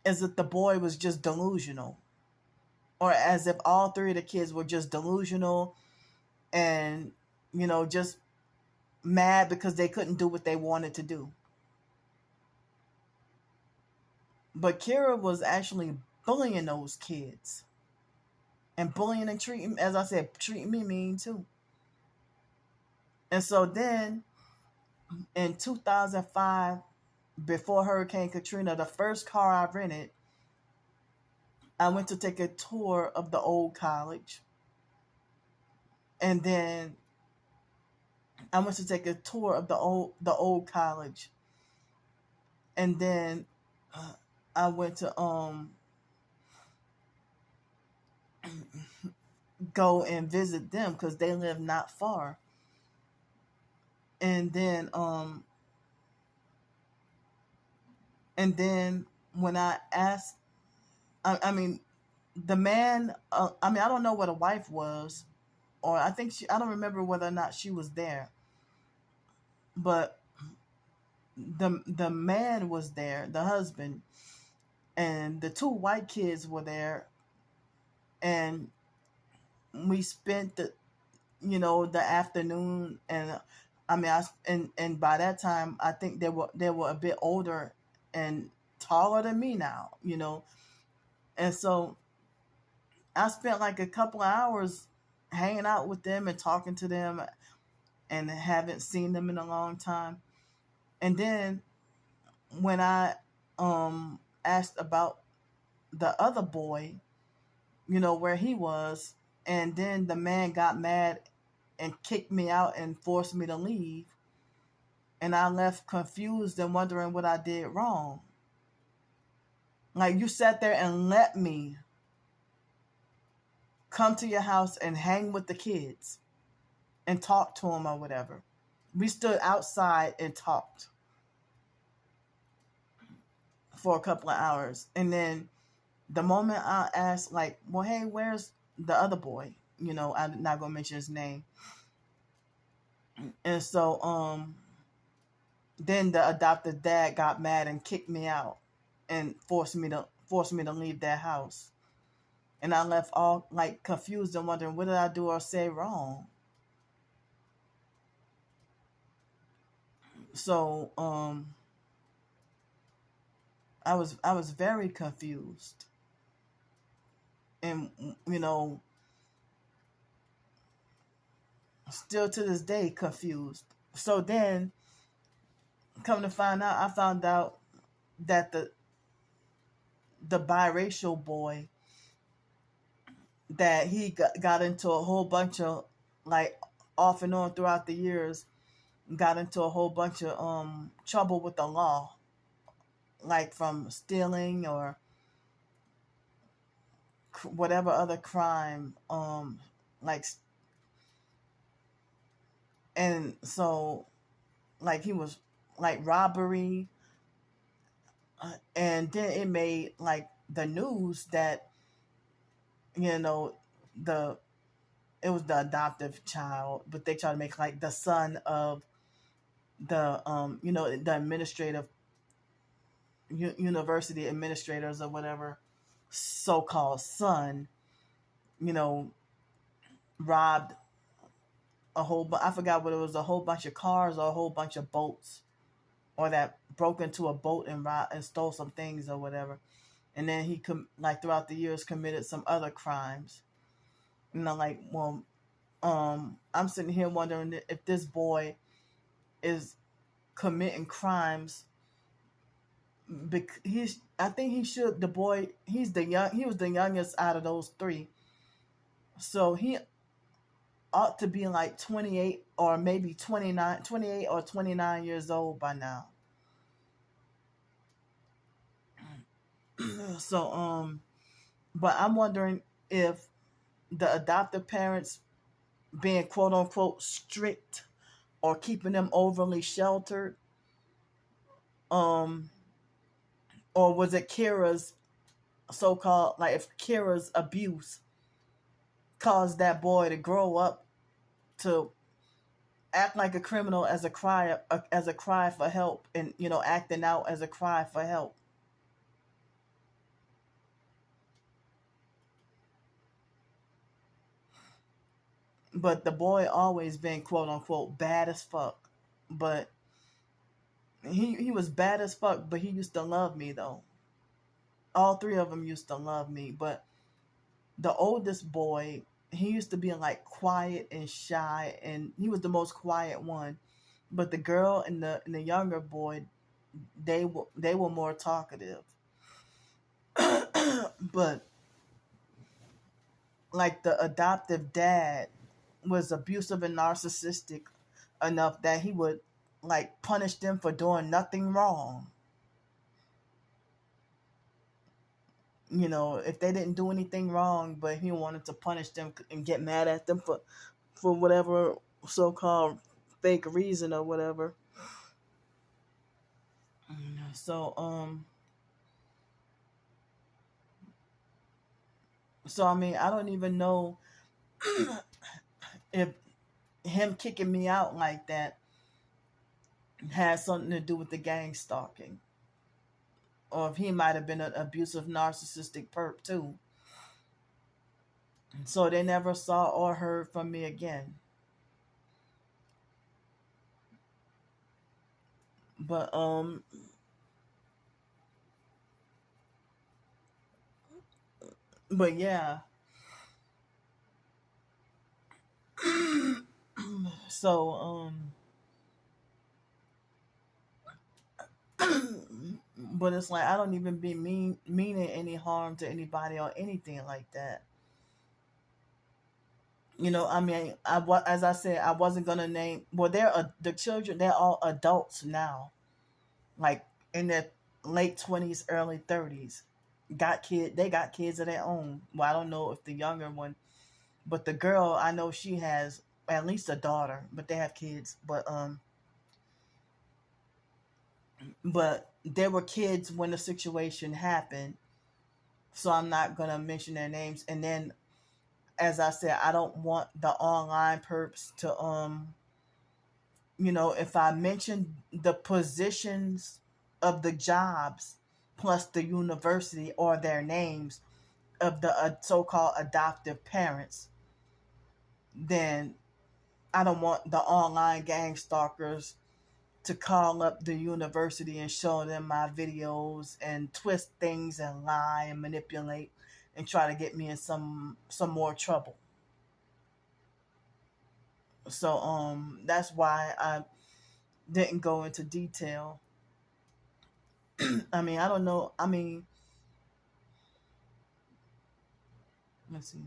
as if the boy was just delusional, or as if all three of the kids were just delusional, and just mad because they couldn't do what they wanted to do. But Kira was actually bullying those kids, and bullying and treating, as I said, treating me mean too. And so then in 2005, before Hurricane Katrina, the first car I rented, I went to take a tour of the old college. And then I went to take a tour of the old college. And then I went to go and visit them because they live not far. And then when I asked, I mean, the man, I mean, I don't know what a wife was, or I don't remember whether or not she was there, but the man was there, the husband, and the two white kids were there, and we spent the afternoon. And I mean, and by that time, I think they were a bit older and taller than me now, and so I spent like a couple of hours hanging out with them and talking to them, and haven't seen them in a long time. And then when I asked about the other boy, where he was, and then the man got mad and kicked me out and forced me to leave, and I left confused and wondering what I did wrong. Like, you sat there and let me come to your house and hang with the kids and talk to them or whatever. We stood outside and talked for a couple of hours. And then the moment I asked, like, well, hey, where's the other boy? I'm not going to mention his name. And so then the adopted dad got mad and kicked me out and forced me to leave their house. And I left all like confused and wondering, what did I do or say wrong? So I was very confused, and still to this day confused. So then, come to find out, I found out that the biracial boy, that he got into a whole bunch of, like, off and on throughout the years, got into a whole bunch of trouble with the law, like from stealing or whatever other crime, like, and so, like, he was like robbery, and then it made like the news that the it was the adoptive child, but they try to make like the son of the administrative university administrators or whatever so-called son, you know, robbed I forgot what it was, a whole bunch of cars or a whole bunch of boats, or that broke into a boat and stole some things or whatever. And then like throughout the years committed some other crimes. Like, well, I'm sitting here wondering if this boy is committing crimes. I think he should. The boy, he was the youngest out of those three, so he ought to be like 28 or maybe 28 or 29 years old by now. So, but I'm wondering if the adoptive parents being quote unquote strict or keeping them overly sheltered, um, or was it Kira's so-called, like, if Kira's abuse caused that boy to grow up to act like a criminal as a cry for help, and acting out as a cry for help. But the boy always been quote unquote bad as fuck. But he was bad as fuck, but he used to love me though. All three of them used to love me, but the oldest boy, he used to be like quiet and shy, and he was the most quiet one. But the girl and the younger boy, they were more talkative. But like the adoptive dad was abusive and narcissistic enough that he would like punish them for doing nothing wrong. If they didn't do anything wrong, but he wanted to punish them and get mad at them for whatever so-called fake reason or whatever. So I mean, I don't even know if him kicking me out like that has something to do with the gang stalking, or if he might have been an abusive narcissistic perp too. So they never saw or heard from me again. But but yeah. So but it's like I don't even be meaning any harm to anybody or anything like that. I mean, as I said, I wasn't gonna name. Well, the children. They're all adults now, like in their late 20s, early 30s. They got kids of their own. Well, I don't know if the younger one, but the girl, I know she has at least a daughter, but they have kids. But there were kids when the situation happened, so I'm not gonna mention their names. And then, as I said, I don't want the online perps to if I mention the positions of the jobs plus the university or their names of the so-called adoptive parents, then I don't want the online gang stalkers to call up the university and show them my videos and twist things and lie and manipulate and try to get me in some more trouble. So that's why I didn't go into detail. I mean, I don't know. I mean, let's see.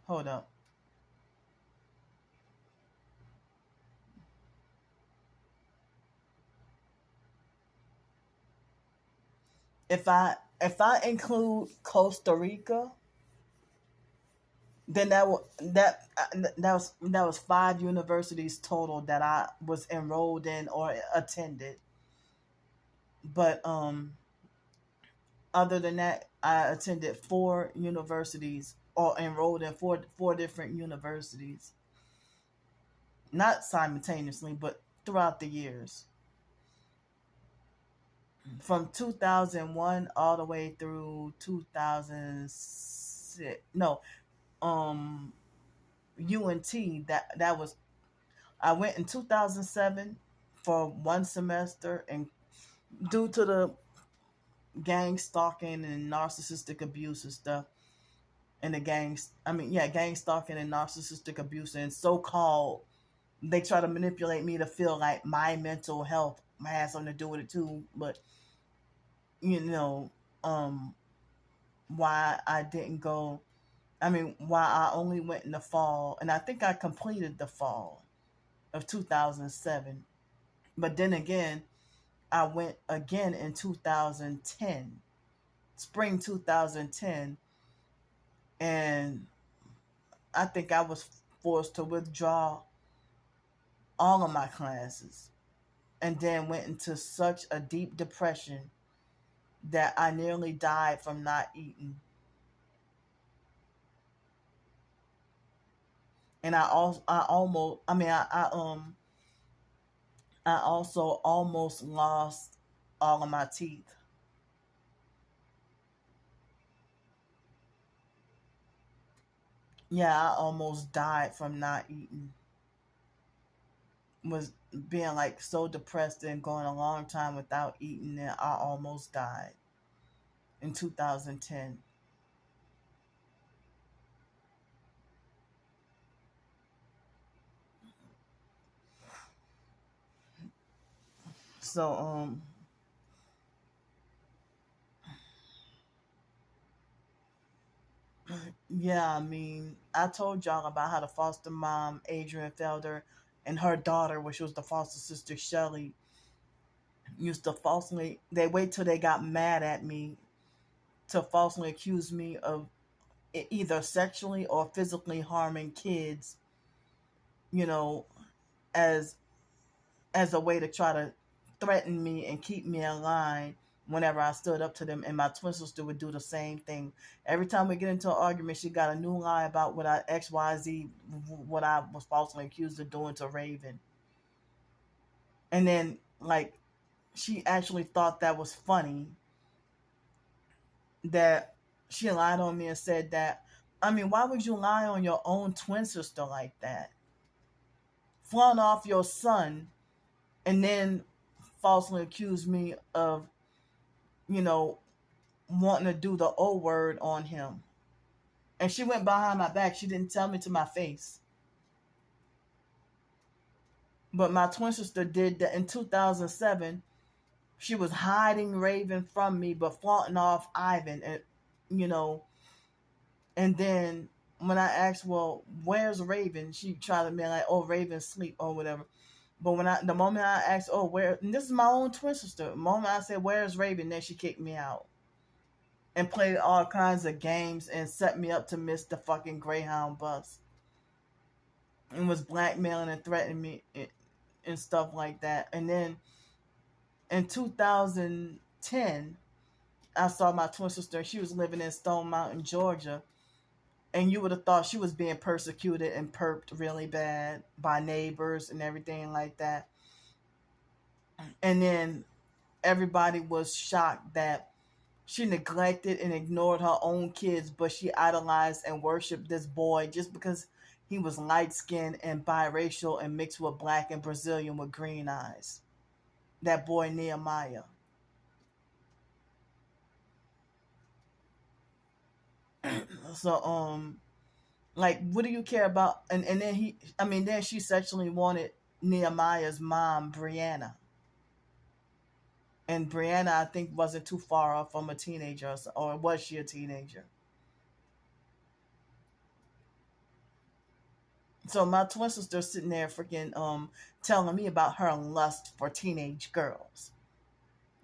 Hold up. If I include Costa Rica, Then that was 5 universities total that I was enrolled in or attended. But other than that, I attended 4 universities or enrolled in four different universities, not simultaneously, but throughout the years, from 2001 all the way through 2006. No, um, UNT. That was I went in 2007 for 1 semester, and due to the gang stalking and narcissistic abuse and stuff, and the gangs, gang stalking and narcissistic abuse, and so called, they try to manipulate me to feel like my mental health has something to do with it too. But you know, um, why I didn't go. Why I only went in the fall, and I think I completed the fall of 2007. But then again, I went again in 2010, spring 2010, and I think I was forced to withdraw all of my classes, and then went into such a deep depression that I nearly died from not eating. And I also almost lost all of my teeth. Yeah, I almost died from not eating. Was being like so depressed and going a long time without eating that I almost died in 2010. So yeah, I told y'all about how the foster mom, Adrian Felder, and her daughter, which was the foster sister, Shelly, used to they wait till they got mad at me to falsely accuse me of either sexually or physically harming kids, you know, as a way to try to threaten me and keep me in line whenever I stood up to them. And my twin sister would do the same thing. Every time we get into an argument, she got a new lie about what I XYZ, what I was falsely accused of doing to Raven. And then, like, she actually thought that was funny, that she lied on me and said that, why would you lie on your own twin sister like that? Flaunt off your son and then falsely accuse me of, you know, wanting to do the O word on him. And she went behind my back. She didn't tell me to my face. But my twin sister did that in 2007. She was hiding Raven from me, but flaunting off Ivan. And, you know, and then when I asked, well, where's Raven? She tried to be like, oh, Raven's asleep or whatever. But the moment I asked, oh, where, and this is my own twin sister. The moment I said, where's Raven? Then she kicked me out and played all kinds of games and set me up to miss the fucking Greyhound bus. And was blackmailing and threatening me and stuff like that. And then in 2010, I saw my twin sister. She was living in Stone Mountain, Georgia. And you would have thought she was being persecuted and perped really bad by neighbors and everything like that. And then everybody was shocked that she neglected and ignored her own kids, but she idolized and worshipped this boy just because he was light-skinned and biracial and mixed with black and Brazilian with green eyes. That boy Nehemiah. So, like, what do you care about? And then she sexually wanted Nehemiah's mom, Brianna. And Brianna, I think, wasn't too far off from a teenager, or was she a teenager? So my twin sister sitting there freaking telling me about her lust for teenage girls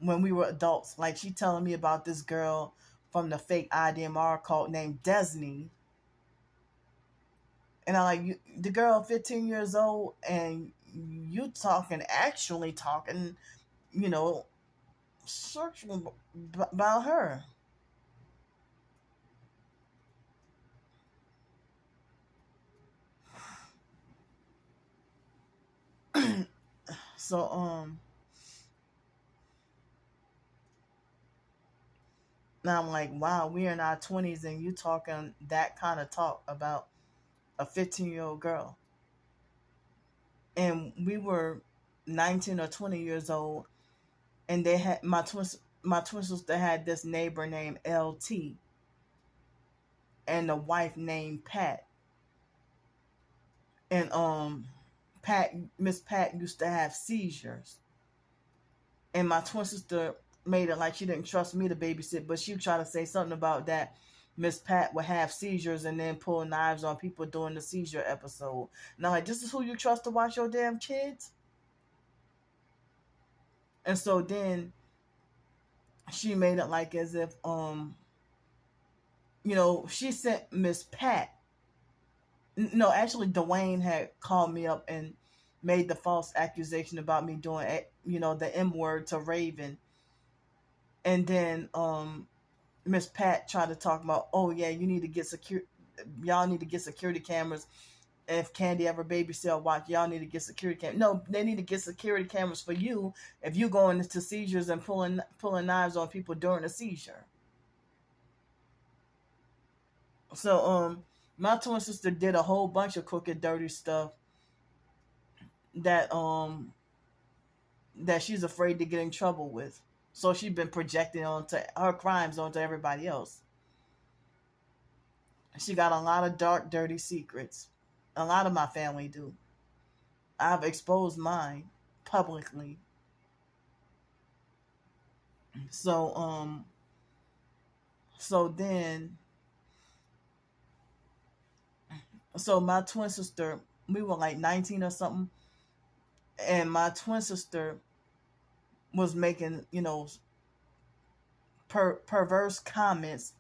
when we were adults. Like, she telling me about this girl from the fake IDMR cult named Desney, And I like, you, the girl 15 years old, and you talking, actually talking, you know, sexual about her. So now I'm like, wow, we're in our 20s and you talking that kind of talk about a 15-year-old girl. And we were 19 or 20 years old, and they had my twin sister had this neighbor named LT and a wife named Pat. And Miss Pat used to have seizures. And my twin sister made it like she didn't trust me to babysit, but she would try to say something about that Miss Pat would have seizures and then pull knives on people during the seizure episode. And I'm like, this is who you trust to watch your damn kids? And so then she made it like as if she sent Miss Pat. No, actually Dwayne had called me up and made the false accusation about me doing the M word to Raven. And then Miss Pat tried to talk about, oh yeah, y'all need to get security cameras. If Candy ever babysit or watch, y'all need to get security cameras. No, they need to get security cameras for you if you going into seizures and pulling knives on people during a seizure. So my twin sister did a whole bunch of crooked, dirty stuff that she's afraid to get in trouble with. So she's been projecting onto her crimes onto everybody else. She got a lot of dark, dirty secrets. A lot of my family do. I've exposed mine publicly. So so then so my twin sister, we were like 19 or something, and my twin sister was making, perverse comments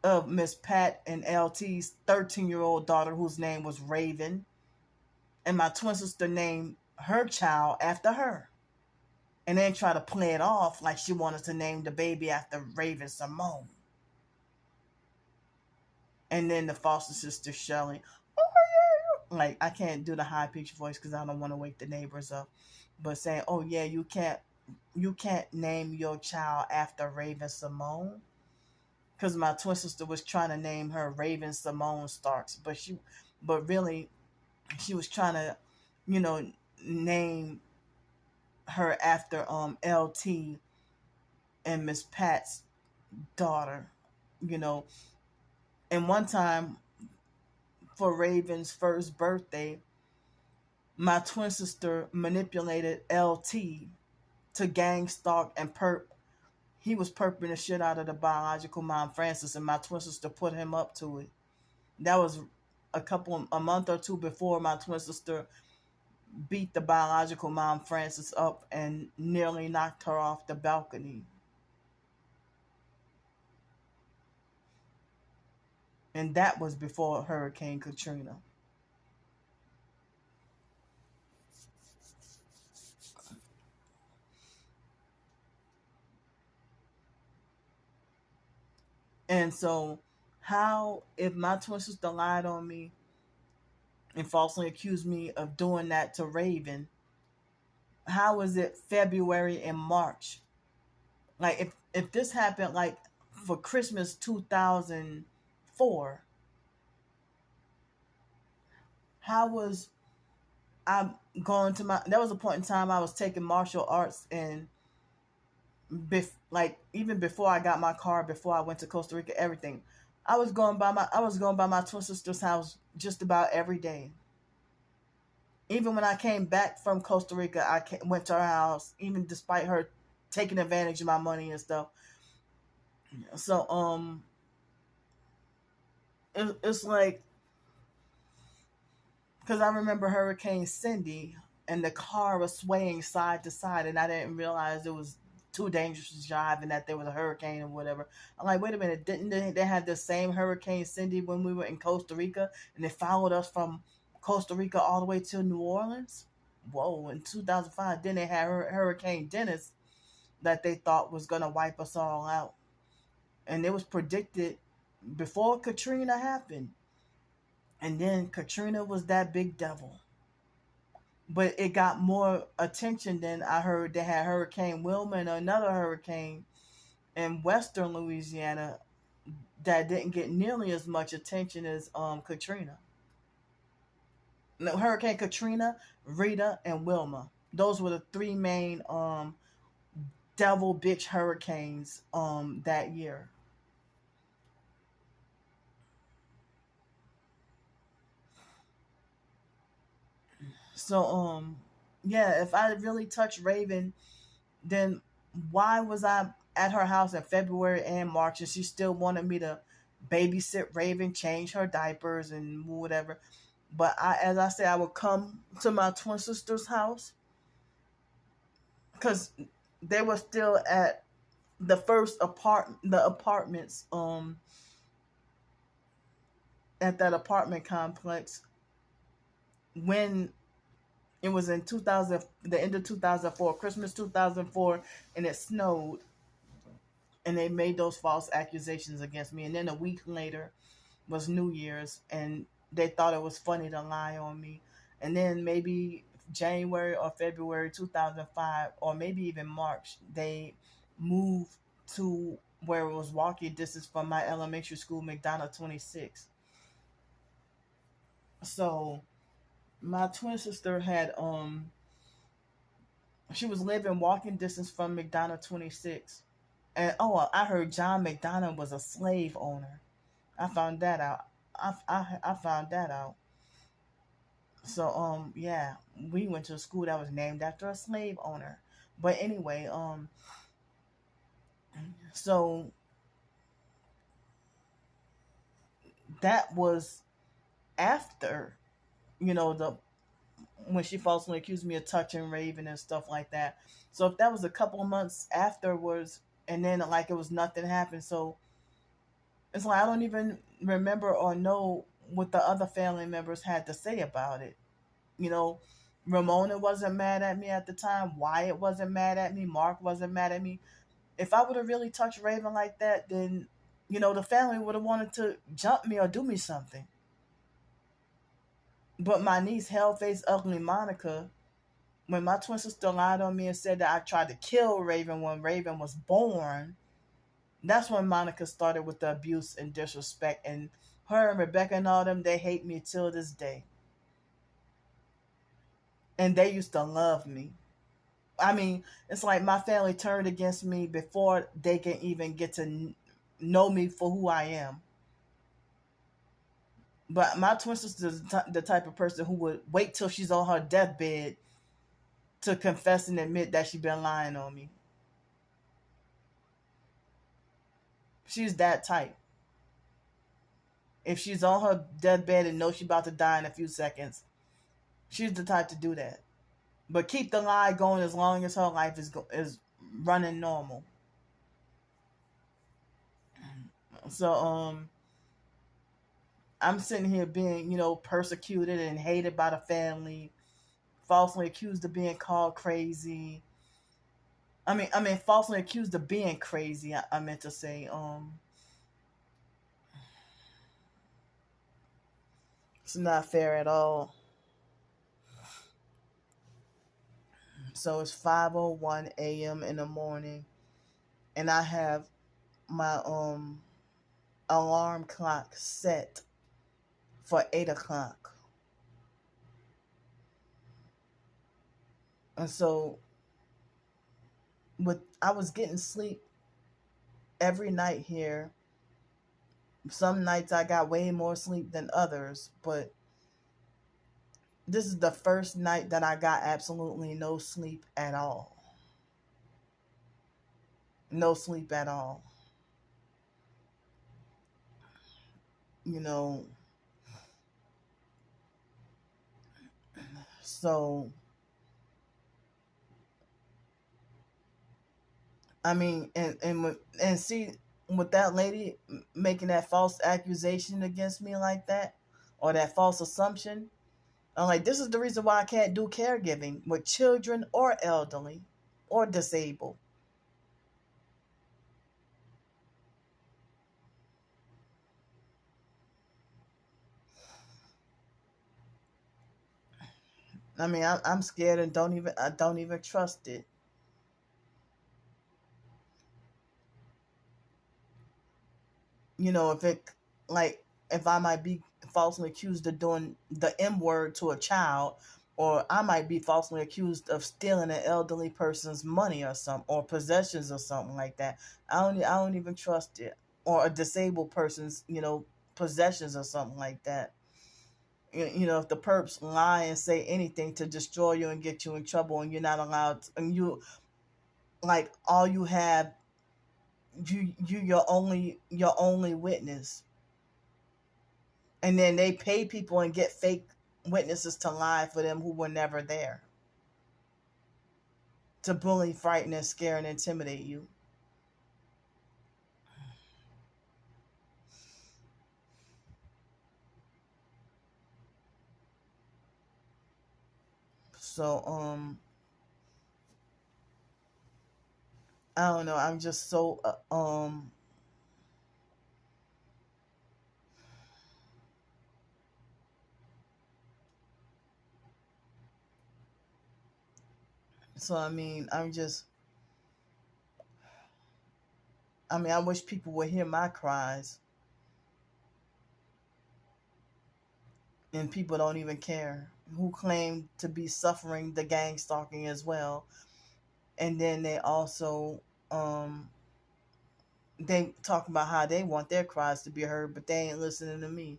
of Miss Pat and LT's 13-year-old daughter, whose name was Raven. And my twin sister named her child after her. And then try to play it off like she wanted to name the baby after Raven Simone. And then the foster sister Shelly, oh yeah, like I can't do the high pitched voice because I don't want to wake the neighbors up. But saying, oh yeah, you can't name your child after Raven Simone. Because my twin sister was trying to name her Raven Simone Starks, but really, she was trying to, name her after LT and Miss Pat's daughter, you know. And one time for Raven's first birthday, my twin sister manipulated LT to gang stalk and he was perping the shit out of the biological mom Francis, and my twin sister put him up to it. That was a month or two before my twin sister beat the biological mom Francis up and nearly knocked her off the balcony. And that was before Hurricane Katrina. And so, how, if my twin sister lied on me and falsely accused me of doing that to Raven, how was it February and March? Like, if this happened, like, for Christmas 2004, how was I going to there was a point in time I was taking martial arts, and like, even before I got my car, before I went to Costa Rica, everything. I was going by my twin sister's house just about every day. Even when I came back from Costa Rica, went to her house, even despite her taking advantage of my money and stuff. So it's like, because I remember Hurricane Cindy, and the car was swaying side to side, and I didn't realize it was too dangerous to drive and that there was a hurricane or whatever. I'm like, wait a minute, didn't they have the same Hurricane Cindy when we were in Costa Rica and they followed us from Costa Rica all the way to New Orleans? Whoa, in 2005, then they had Hurricane Dennis that they thought was going to wipe us all out. And it was predicted before Katrina happened. And then Katrina was that big devil. But it got more attention than I heard they had Hurricane Wilma and another hurricane in western Louisiana that didn't get nearly as much attention as Katrina. No, Hurricane Katrina, Rita, and Wilma. Those were the three main devil bitch hurricanes that year. So yeah, if I really touched Raven, then why was I at her house in February and March and she still wanted me to babysit Raven, change her diapers and whatever? But as I said, I would come to my twin sister's house because they were still at the apartments at that apartment complex when it was in 2000, the end of 2004, Christmas 2004, and it snowed, and they made those false accusations against me. And then a week later was New Year's, and they thought it was funny to lie on me. And then maybe January or February 2005, or maybe even March, they moved to where it was walking distance from my elementary school, McDonough 26. So my twin sister had she was living walking distance from McDonough 26. And oh, I heard John McDonough was a slave owner. I found that out. I found that out. So yeah, we went to a school that was named after a slave owner. But anyway, so that was after, the when she falsely accused me of touching Raven and stuff like that. So if that was a couple of months afterwards, and then like it was nothing happened, so it's like I don't even remember or know what the other family members had to say about it. You know, Ramona wasn't mad at me at the time. Wyatt wasn't mad at me. Mark wasn't mad at me. If I would have really touched Raven like that, then the family would have wanted to jump me or do me something. But my niece, Hellface Ugly Monica, when my twin sister lied on me and said that I tried to kill Raven when Raven was born, that's when Monica started with the abuse and disrespect. And her and Rebecca and all them, they hate me till this day. And they used to love me. I mean, it's like my family turned against me before they can even get to know me for who I am. But my twin sister is the type of person who would wait till she's on her deathbed to confess and admit that she's been lying on me. She's that type. If she's on her deathbed and knows she's about to die in a few seconds, she's the type to do that. But keep the lie going as long as her life is running normal. So I'm sitting here being, persecuted and hated by the family, falsely accused of being called crazy. I mean, falsely accused of being crazy. I meant to say, it's not fair at all. So it's 5:01 a.m. in the morning, and I have my alarm clock set for 8 o'clock. And so I was getting sleep every night here. Some nights I got way more sleep than others, but this is the first night that I got absolutely no sleep at all. No sleep at all. You know, so I mean, and see, with that lady making that false accusation against me like that, or that false assumption, I'm like, this is the reason why I can't do caregiving with children or elderly or disabled. I mean, I'm scared and I don't even trust it. If it, like, if I might be falsely accused of doing the M word to a child, or I might be falsely accused of stealing an elderly person's money or something, or possessions or something like that. I don't even trust it. Or a disabled person's, possessions or something like that. If the perps lie and say anything to destroy you and get you in trouble, and you're not allowed to, and you, like, all you have, your only witness, and then they pay people and get fake witnesses to lie for them who were never there, to bully, frighten, and scare and intimidate you. So I don't know, I'm just so so I mean, I wish people would hear my cries, and people don't even care, who claim to be suffering the gang stalking as well. And then they also, they talk about how they want their cries to be heard, but they ain't listening to me.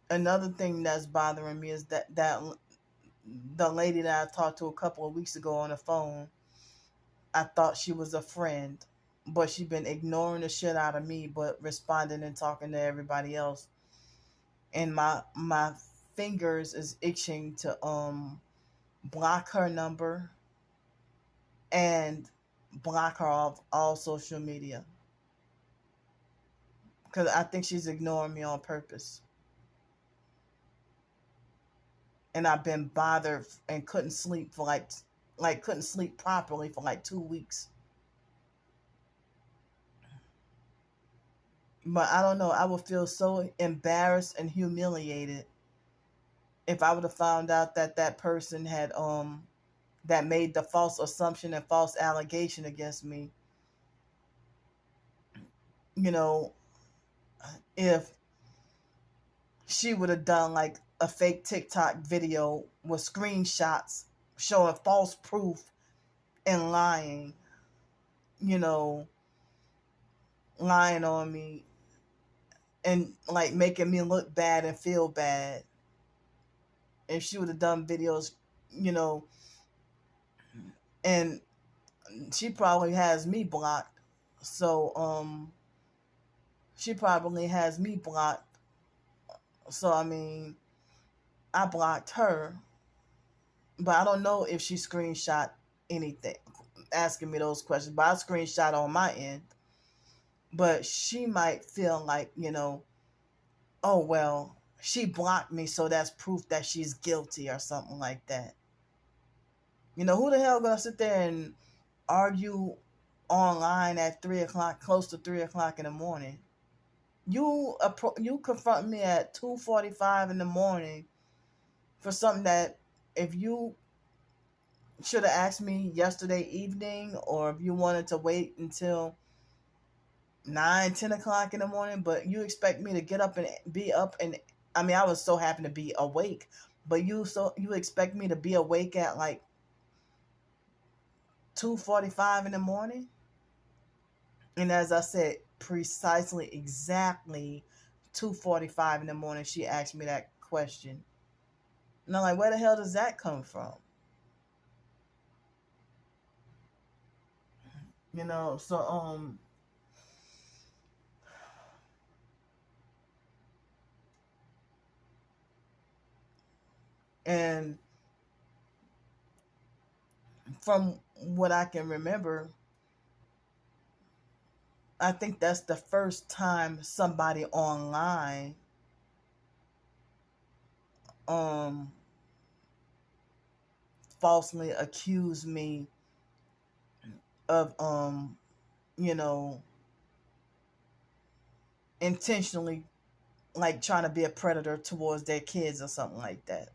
Another thing that's bothering me is that the lady that I talked to a couple of weeks ago on the phone, I thought she was a friend, but she been ignoring the shit out of me, but responding and talking to everybody else. And my fingers is itching to block her number and block her off all social media, because I think she's ignoring me on purpose. And I've been bothered and couldn't sleep for like couldn't sleep properly for like 2 weeks. But I don't know, I would feel so embarrassed and humiliated if I would have found out that that person had that made the false assumption and false allegation against me. You know, if she would have done like a fake TikTok video with screenshots showing false proof and lying, you know, lying on me, and like making me look bad and feel bad. If she would have done videos, you know, and she probably has me blocked. So she probably has me blocked. So I mean, I blocked her, but I don't know if she screenshot anything asking me those questions. But I screenshot on my end. But she might feel like, oh well, she blocked me, so that's proof that she's guilty or something like that. Who the hell gonna sit there and argue online at 3 o'clock, close to 3 o'clock in the morning? You confront me at 2:45 in the morning for something that, if you should have asked me yesterday evening, or if you wanted to wait until 9, 10 o'clock in the morning, but you expect me to get up and be up, and I mean, I was so happy to be awake, but you expect me to be awake at like 2:45 in the morning? And as I said, precisely, exactly 2:45 in the morning, she asked me that question. And I'm like, where the hell does that come from? So and from what I can remember, I think that's the first time somebody online um falsely accused me of you know intentionally like trying to be a predator towards their kids or something like that.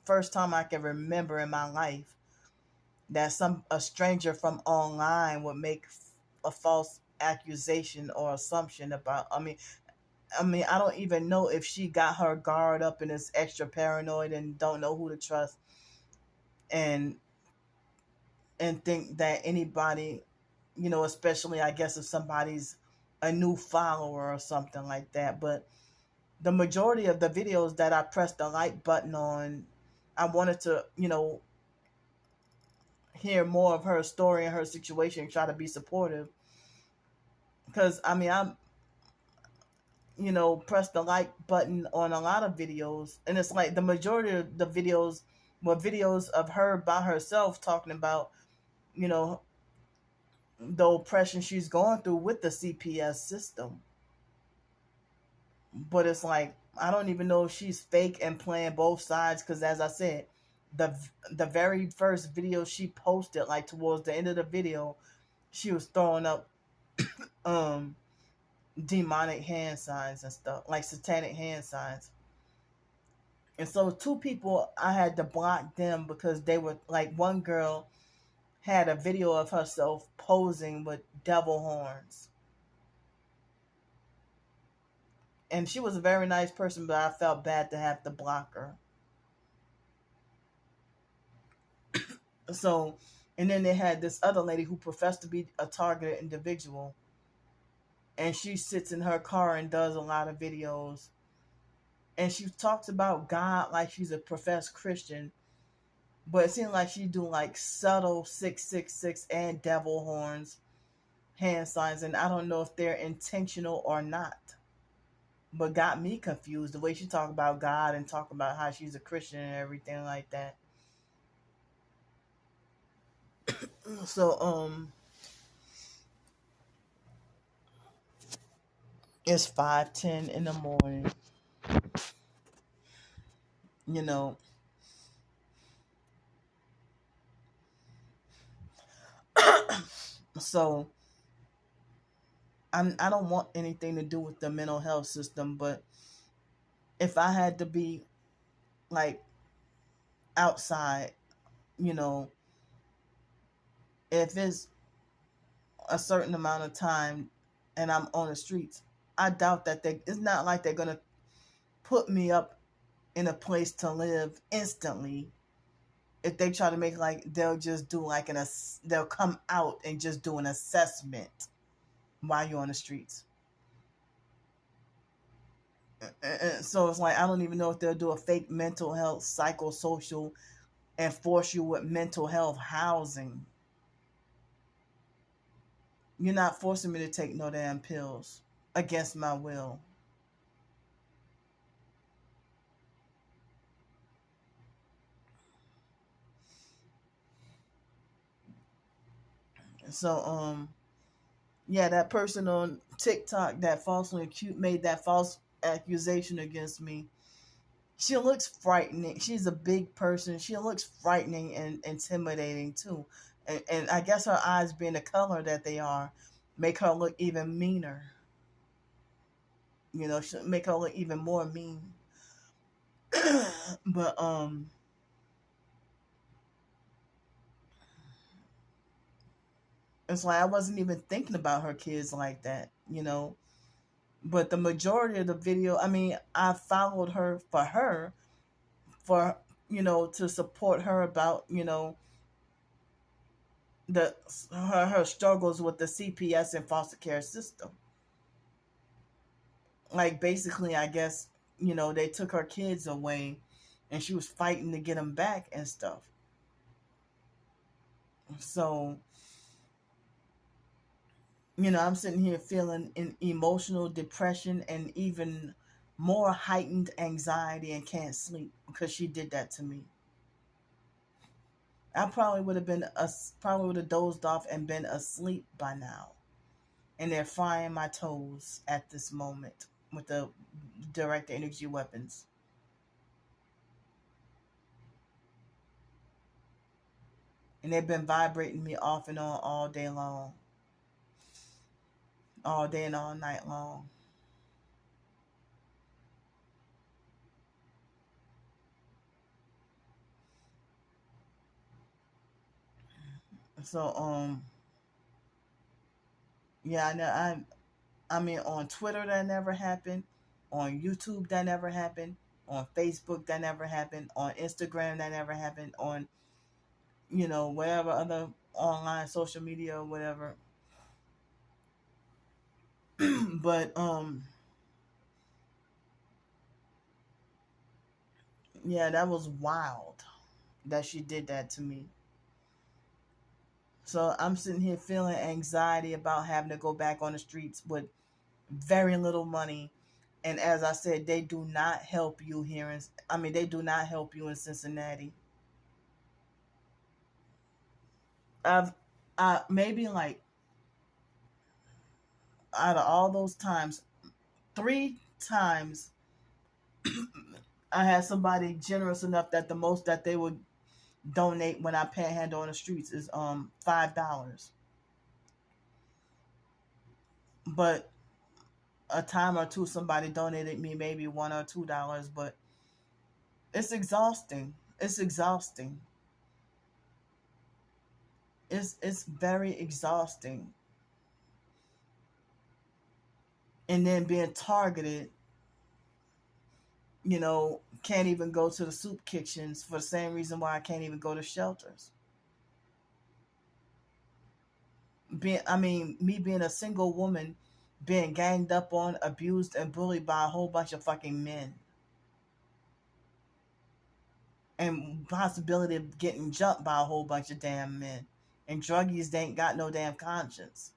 First time I can remember in my life that a stranger from online would make a false accusation or assumption about. I mean, I don't even know if she got her guard up and is extra paranoid and don't know who to trust, and think that anybody, especially I guess if somebody's a new follower or something like that. But the majority of the videos that I pressed the like button on, I wanted to, hear more of her story and her situation and try to be supportive. Because, I'm, press the like button on a lot of videos. And it's like the majority of the videos were videos of her by herself talking about, you know, the oppression she's going through with the CPS system. But it's like I don't even know if she's fake and playing both sides, because as I said, the the very first video she posted, like towards the end of the video, she was throwing up um demonic hand signs and stuff, like satanic hand signs. And so two people, I had to block them because they were like, one girl had a video of herself posing with devil horns. And she was a very nice person, but I felt bad to have to block her. So, and then they had this other lady who professed to be a targeted individual. And she sits in her car and does a lot of videos. And she talks about God like she's a professed Christian. But it seems like she do like subtle 666 and devil horns, hand signs. And I don't know if they're intentional or not. But got me confused the way she talked about God and talk about how she's a Christian and everything like that. So it's 5:10 in the morning. You know, so I don't want anything to do with the mental health system, but if I had to be like outside, you know, if it's a certain amount of time and I'm on the streets, I doubt that it's not like they're gonna put me up in a place to live instantly. If they try to make like they'll just do like they'll come out and just do an assessment while you're on the streets. And so it's like I don't even know if they'll do a fake mental health psychosocial and force you with mental health housing. You're not forcing me to take no damn pills against my will. So yeah, that person on TikTok that made that false accusation against me. She looks frightening. She's a big person. She looks frightening and intimidating too. And I guess her eyes being the color that they are make her look even meaner. Should make her look even more mean. But it's like I wasn't even thinking about her kids like that. But the majority of the video, I followed her for to support her about the her struggles with the CPS and foster care system. Like basically, I guess they took her kids away, and she was fighting to get them back and stuff. So I'm sitting here feeling an emotional depression and even more heightened anxiety and can't sleep because she did that to me. I probably would have dozed off and been asleep by now. And they're frying my toes at this moment with the direct energy weapons. And they've been vibrating me off and on all day long, all day and all night long. So yeah, I know. I mean, on Twitter that never happened, on YouTube that never happened, on Facebook that never happened, on Instagram that never happened, on whatever other online social media or whatever. But yeah, that was wild that she did that to me. So I'm sitting here feeling anxiety about having to go back on the streets with very little money. And as I said, they do not help you here they do not help you in Cincinnati. I've maybe like out of all those times, 3 times I had somebody generous enough that the most that they would donate when I panhandle on the streets is $5. But a time or two somebody donated me maybe $1 or $2, but it's exhausting. It's exhausting. It's very exhausting. And then being targeted, can't even go to the soup kitchens for the same reason why I can't even go to shelters. Me being a single woman, being ganged up on, abused, and bullied by a whole bunch of fucking men, and possibility of getting jumped by a whole bunch of damn men. And druggies, they ain't got no damn conscience.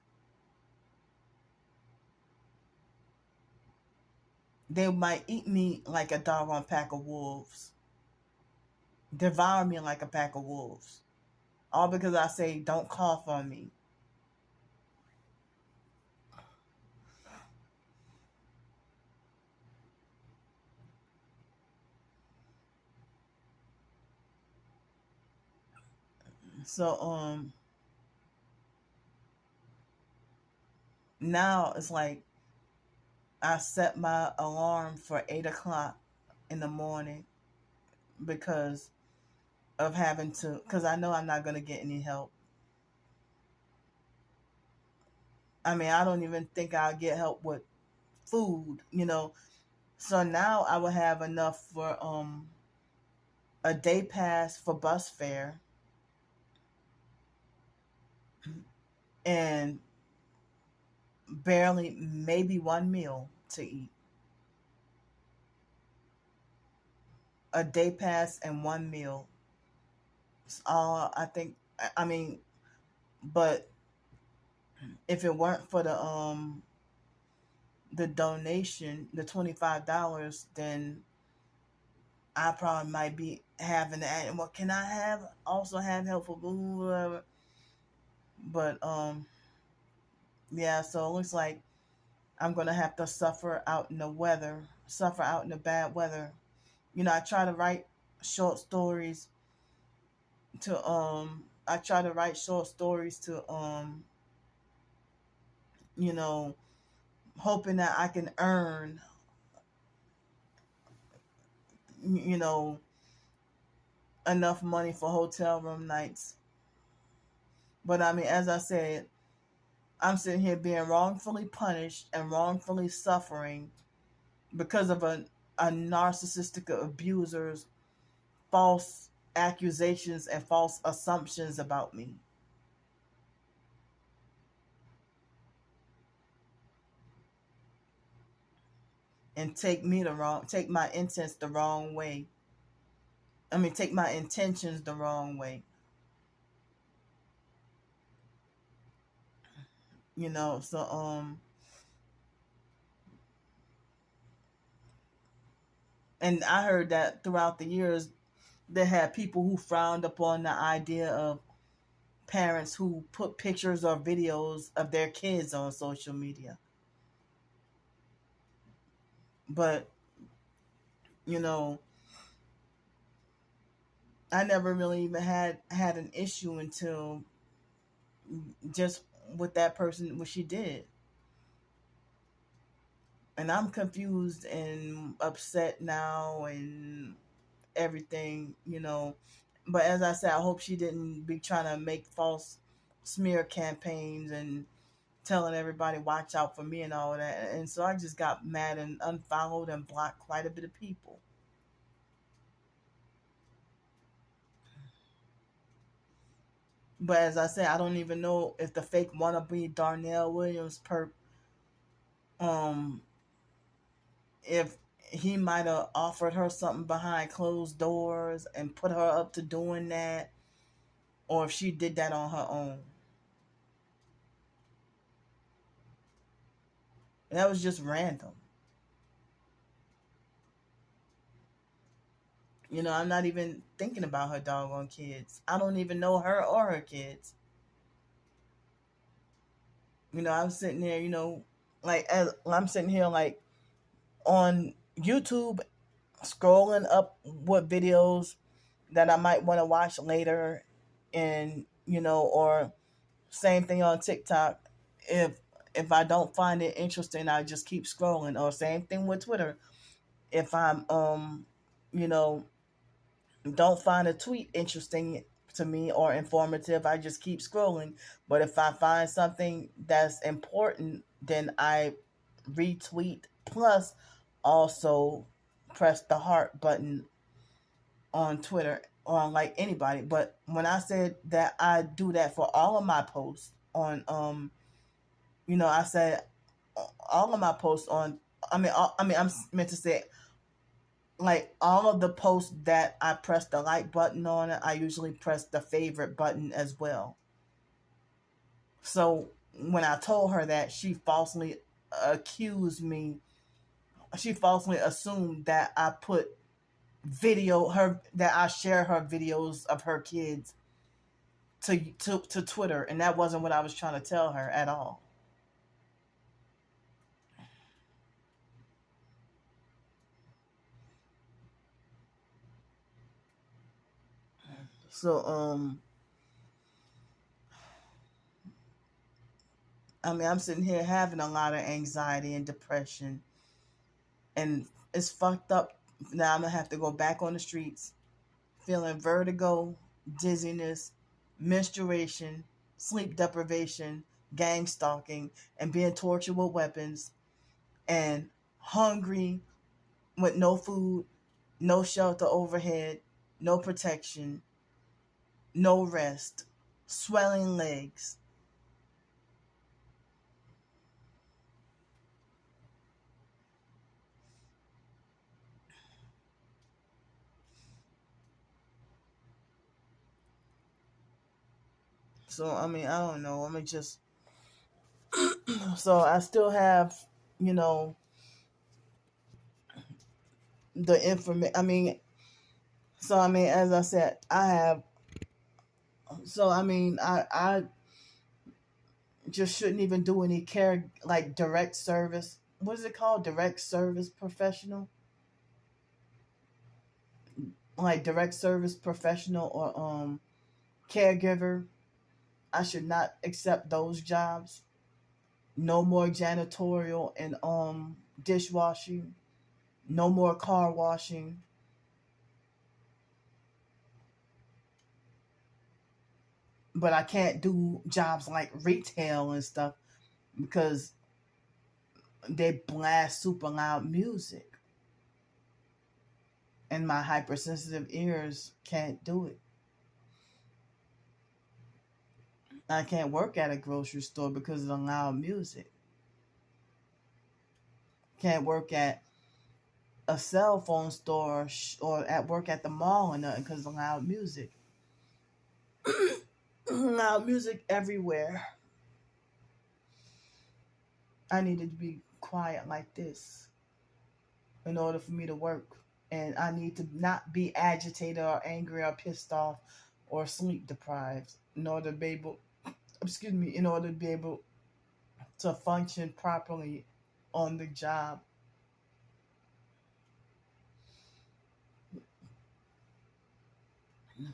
They might eat me like a doggone pack of wolves, devour me like a pack of wolves, all because I say don't cough on me. So now it's like I set my alarm for 8 o'clock in the morning because of having to, because I know I'm not going to get any help. I don't even think I'll get help with food. So now I will have enough for a day pass for bus fare and barely maybe one meal to eat. A day pass and one meal. It's all I think. I mean, but if it weren't for the donation, the $25, then I probably might be having that. What can I have? Also have help for whatever. But yeah. So it looks like I'm gonna have to suffer out in the weather, suffer out in the bad weather. I try to write short stories to I try to write short stories to you know, hoping that I can earn, you know, enough money for hotel room nights. But as I said, I'm sitting here being wrongfully punished and wrongfully suffering because of a narcissistic abuser's false accusations and false assumptions about me. And take my intents the wrong way. Take my intentions the wrong way. So and I heard that throughout the years They had people who frowned upon the idea of parents who put pictures or videos of their kids on social media. But, you know, I never really even had an issue until just with that person, what she did. And I'm confused and upset now and everything, But as I said, I hope she didn't be trying to make false smear campaigns and telling everybody watch out for me and all that. And so I just got mad and unfollowed and blocked quite a bit of people. But as I said, I don't even know if the fake wannabe Darnell Williams um if he might have offered her something behind closed doors and put her up to doing that, or if she did that on her own. That was just random. I'm not even thinking about her doggone kids. I don't even know her or her kids. I'm sitting there, like as I'm sitting here like on YouTube scrolling up what videos that I might want to watch later, and or same thing on TikTok. If if I don't find it interesting, I just keep scrolling. Or same thing with Twitter. If I'm you know don't find a tweet interesting to me or informative, I just keep scrolling. But if I find something that's important, then I retweet, plus also press the heart button on Twitter or like anybody. But when I said that I do that for all of my posts on I said all of my posts on I'm meant to say like all of the posts that I press the like button on, I usually press the favorite button as well. So when I told her that, accused me she falsely assumed that I put video her that I share her videos of her kids to Twitter, and that wasn't what I was trying to tell her at all. So I'm sitting here having a lot of anxiety and depression, and it's fucked up. Now I'm gonna have to go back on the streets, feeling vertigo, dizziness, menstruation, sleep deprivation, gang stalking, and being tortured with weapons, and hungry with no food, no shelter overhead, no protection, no rest, swelling legs. So I don't know. Just so I still have, you know, the information. As I said, I have. So I just shouldn't even do any care like direct service. What is it called? Direct service professional, like direct service professional or caregiver. I should not accept those jobs. No more janitorial and dishwashing. No more car washing. But I can't do jobs like retail and stuff because they blast super loud music and my hypersensitive ears can't do it. I can't work at a grocery store because of the loud music. Can't work at a cell phone store or at work at the mall or nothing because of the loud music. Loud music everywhere. I needed to be quiet like this in order for me to work and I need to not be agitated or angry or pissed off or sleep deprived in order to be able, in order to be able to function properly on the job.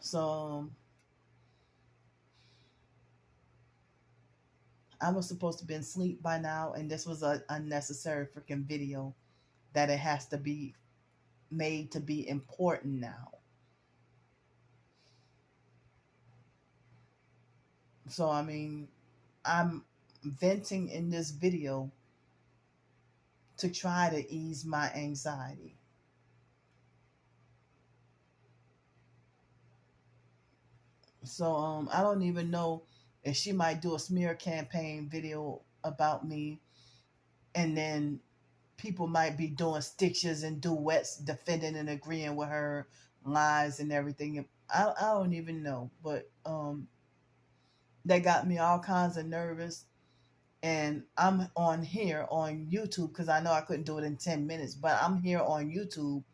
So I was supposed to be in sleep by now, and this was an unnecessary freaking video that it has to be made to be important now. So I mean, I'm venting in this video to try to ease my anxiety. So I don't even know if she might do a smear campaign video about me, and then people might be doing stitches and duets defending and agreeing with her lies and everything. I don't even know, but they got me all kinds of nervous. And I'm on here on YouTube because I know I couldn't do it in 10 minutes, but I'm here on YouTube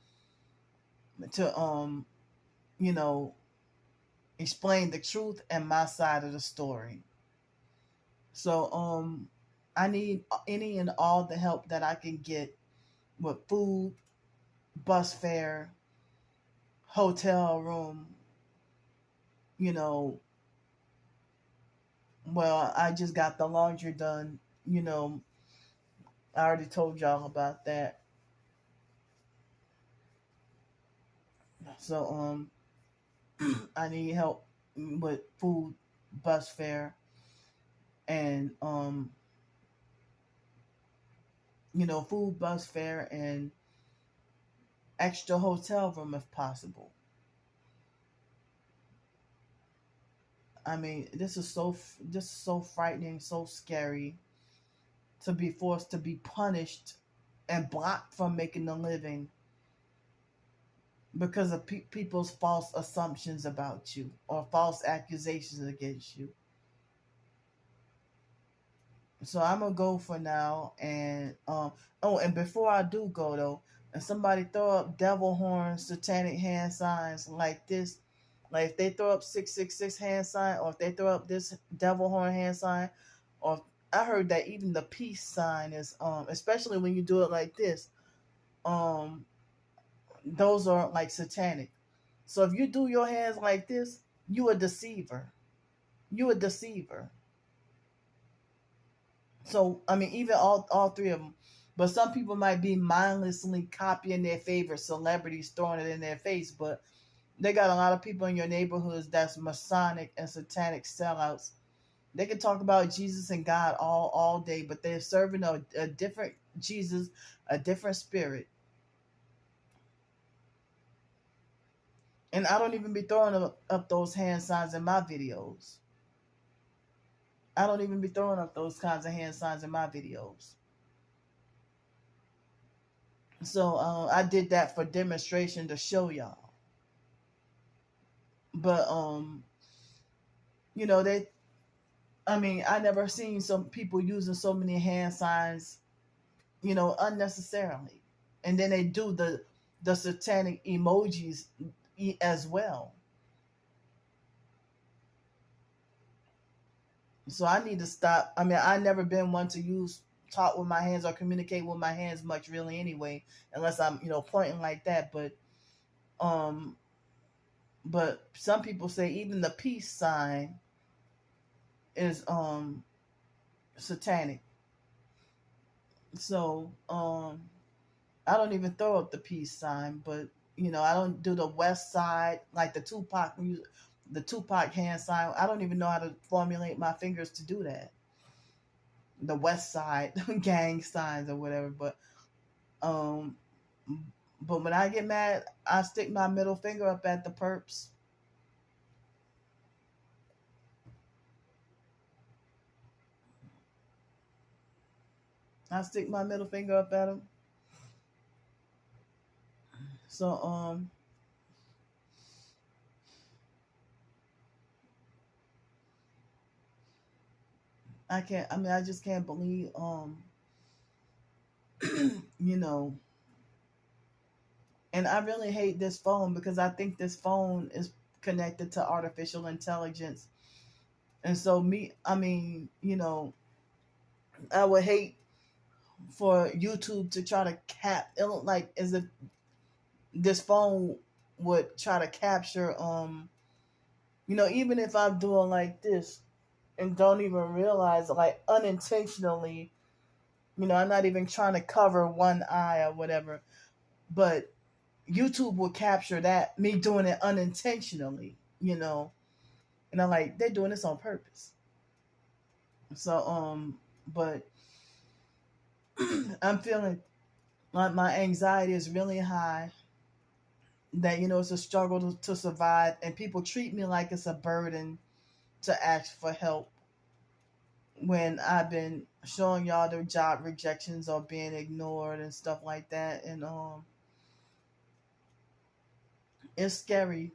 to you know, explain the truth and my side of the story. So I need any and all the help that I can get with food, bus fare, hotel room, you know. Well, I just got the laundry done, you know. I already told y'all about that. So I need help with food, bus fare, and food, bus fare, and extra hotel room if possible. I mean, this is so frightening, so scary to be forced to be punished and blocked from making a living because of people's false assumptions about you or false accusations against you. So I'm gonna go for now, and oh, and before I do go though, and somebody throw up devil horns, satanic hand signs like this, like if they throw up 666 hand sign, or if they throw up this devil horn hand sign, or I heard that even the peace sign is especially when you do it like this, um those are like satanic. So if you do your hands like this, you a deceiver. You a deceiver. So I mean, even all three of them. But some people might be mindlessly copying their favorite celebrities, throwing it in their face. But they got a lot of people in your neighborhoods that's Masonic and satanic sellouts. They can talk about Jesus and God all day, but they're serving a different Jesus, a different spirit. And I don't even be throwing up those hand signs in my videos. I don't even be throwing up those kinds of hand signs in my videos. So I did that for demonstration to show y'all. But they. I mean, I never seen some people using so many hand signs, unnecessarily, and then they do the satanic emojis as well. So I need to stop. I mean, I never been one to talk with my hands or communicate with my hands much really anyway, unless I'm, pointing like that. Um but some people say even the peace sign is satanic. So I don't even throw up the peace sign, but I don't do the west side like the Tupac hand sign. I don't even know how to formulate my fingers to do that. The west side gang signs or whatever, um but when I get mad, I stick my middle finger up at the perps. I stick my middle finger up at them. So I can't. I mean, I just can't believe you know And I really hate this phone because I think this phone is connected to artificial intelligence. And so I mean, I would hate for YouTube to try to it look like as if this phone would try to capture even if I'm doing like this and don't even realize, like, unintentionally, I'm not even trying to cover one eye or whatever, but YouTube will capture that, me doing it unintentionally. And I'm like, they're doing this on purpose. So but I'm feeling like my anxiety is really high, that it's a struggle to survive, and people treat me like it's a burden to ask for help when I've been showing y'all the job rejections or being ignored and stuff like that. And it's scary,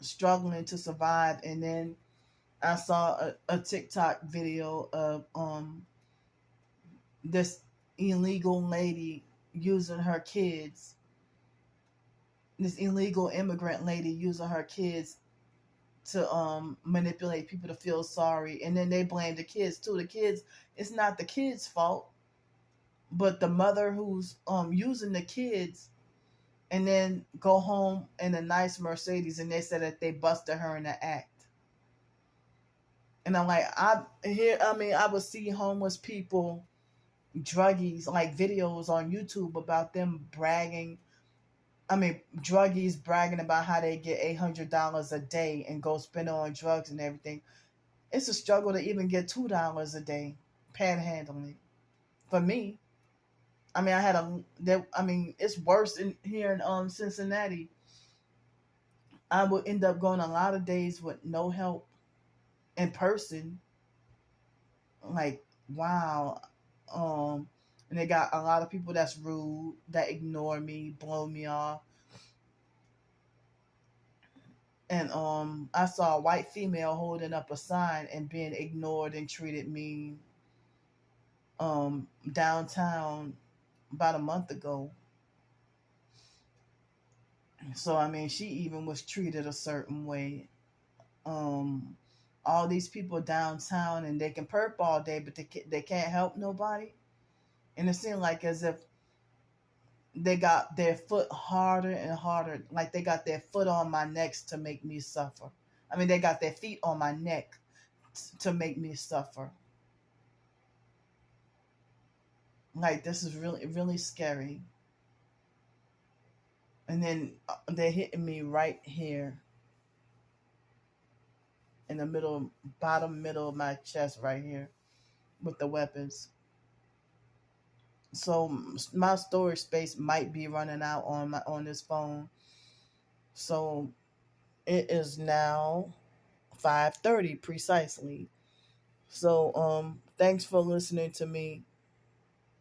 struggling to survive. And then I saw a TikTok video of this illegal lady using her kids, this illegal immigrant lady using her kids to manipulate people to feel sorry. And then they blame the kids too. The kids, it's not the kids' fault, but the mother who's using the kids, and then go home in a nice Mercedes, and they said that they busted her in the act. And I'm like, I would see homeless people, druggies, like videos on YouTube about them bragging. Druggies bragging about how they get $800 a day and go spend it on drugs and everything. It's a struggle to even get $2 a day panhandling. For me, it's worse here in Cincinnati. I would end up going a lot of days with no help in person. Like, wow. And they got a lot of people that's rude, that ignore me, blow me off. And I saw a white female holding up a sign and being ignored and treated mean downtown about a month ago. So she even was treated a certain way. All these people downtown, and they can perp all day, but they can't help nobody. And it seemed like as if they got their foot harder and harder, like they got their foot on my neck to make me suffer. They got their feet on my neck to make me suffer. Like, this is really, really scary. And then they're hitting me right here in the bottom middle of my chest right here with the weapons. So my storage space might be running out on this phone. So it is now 5:30 precisely. So thanks for listening to me.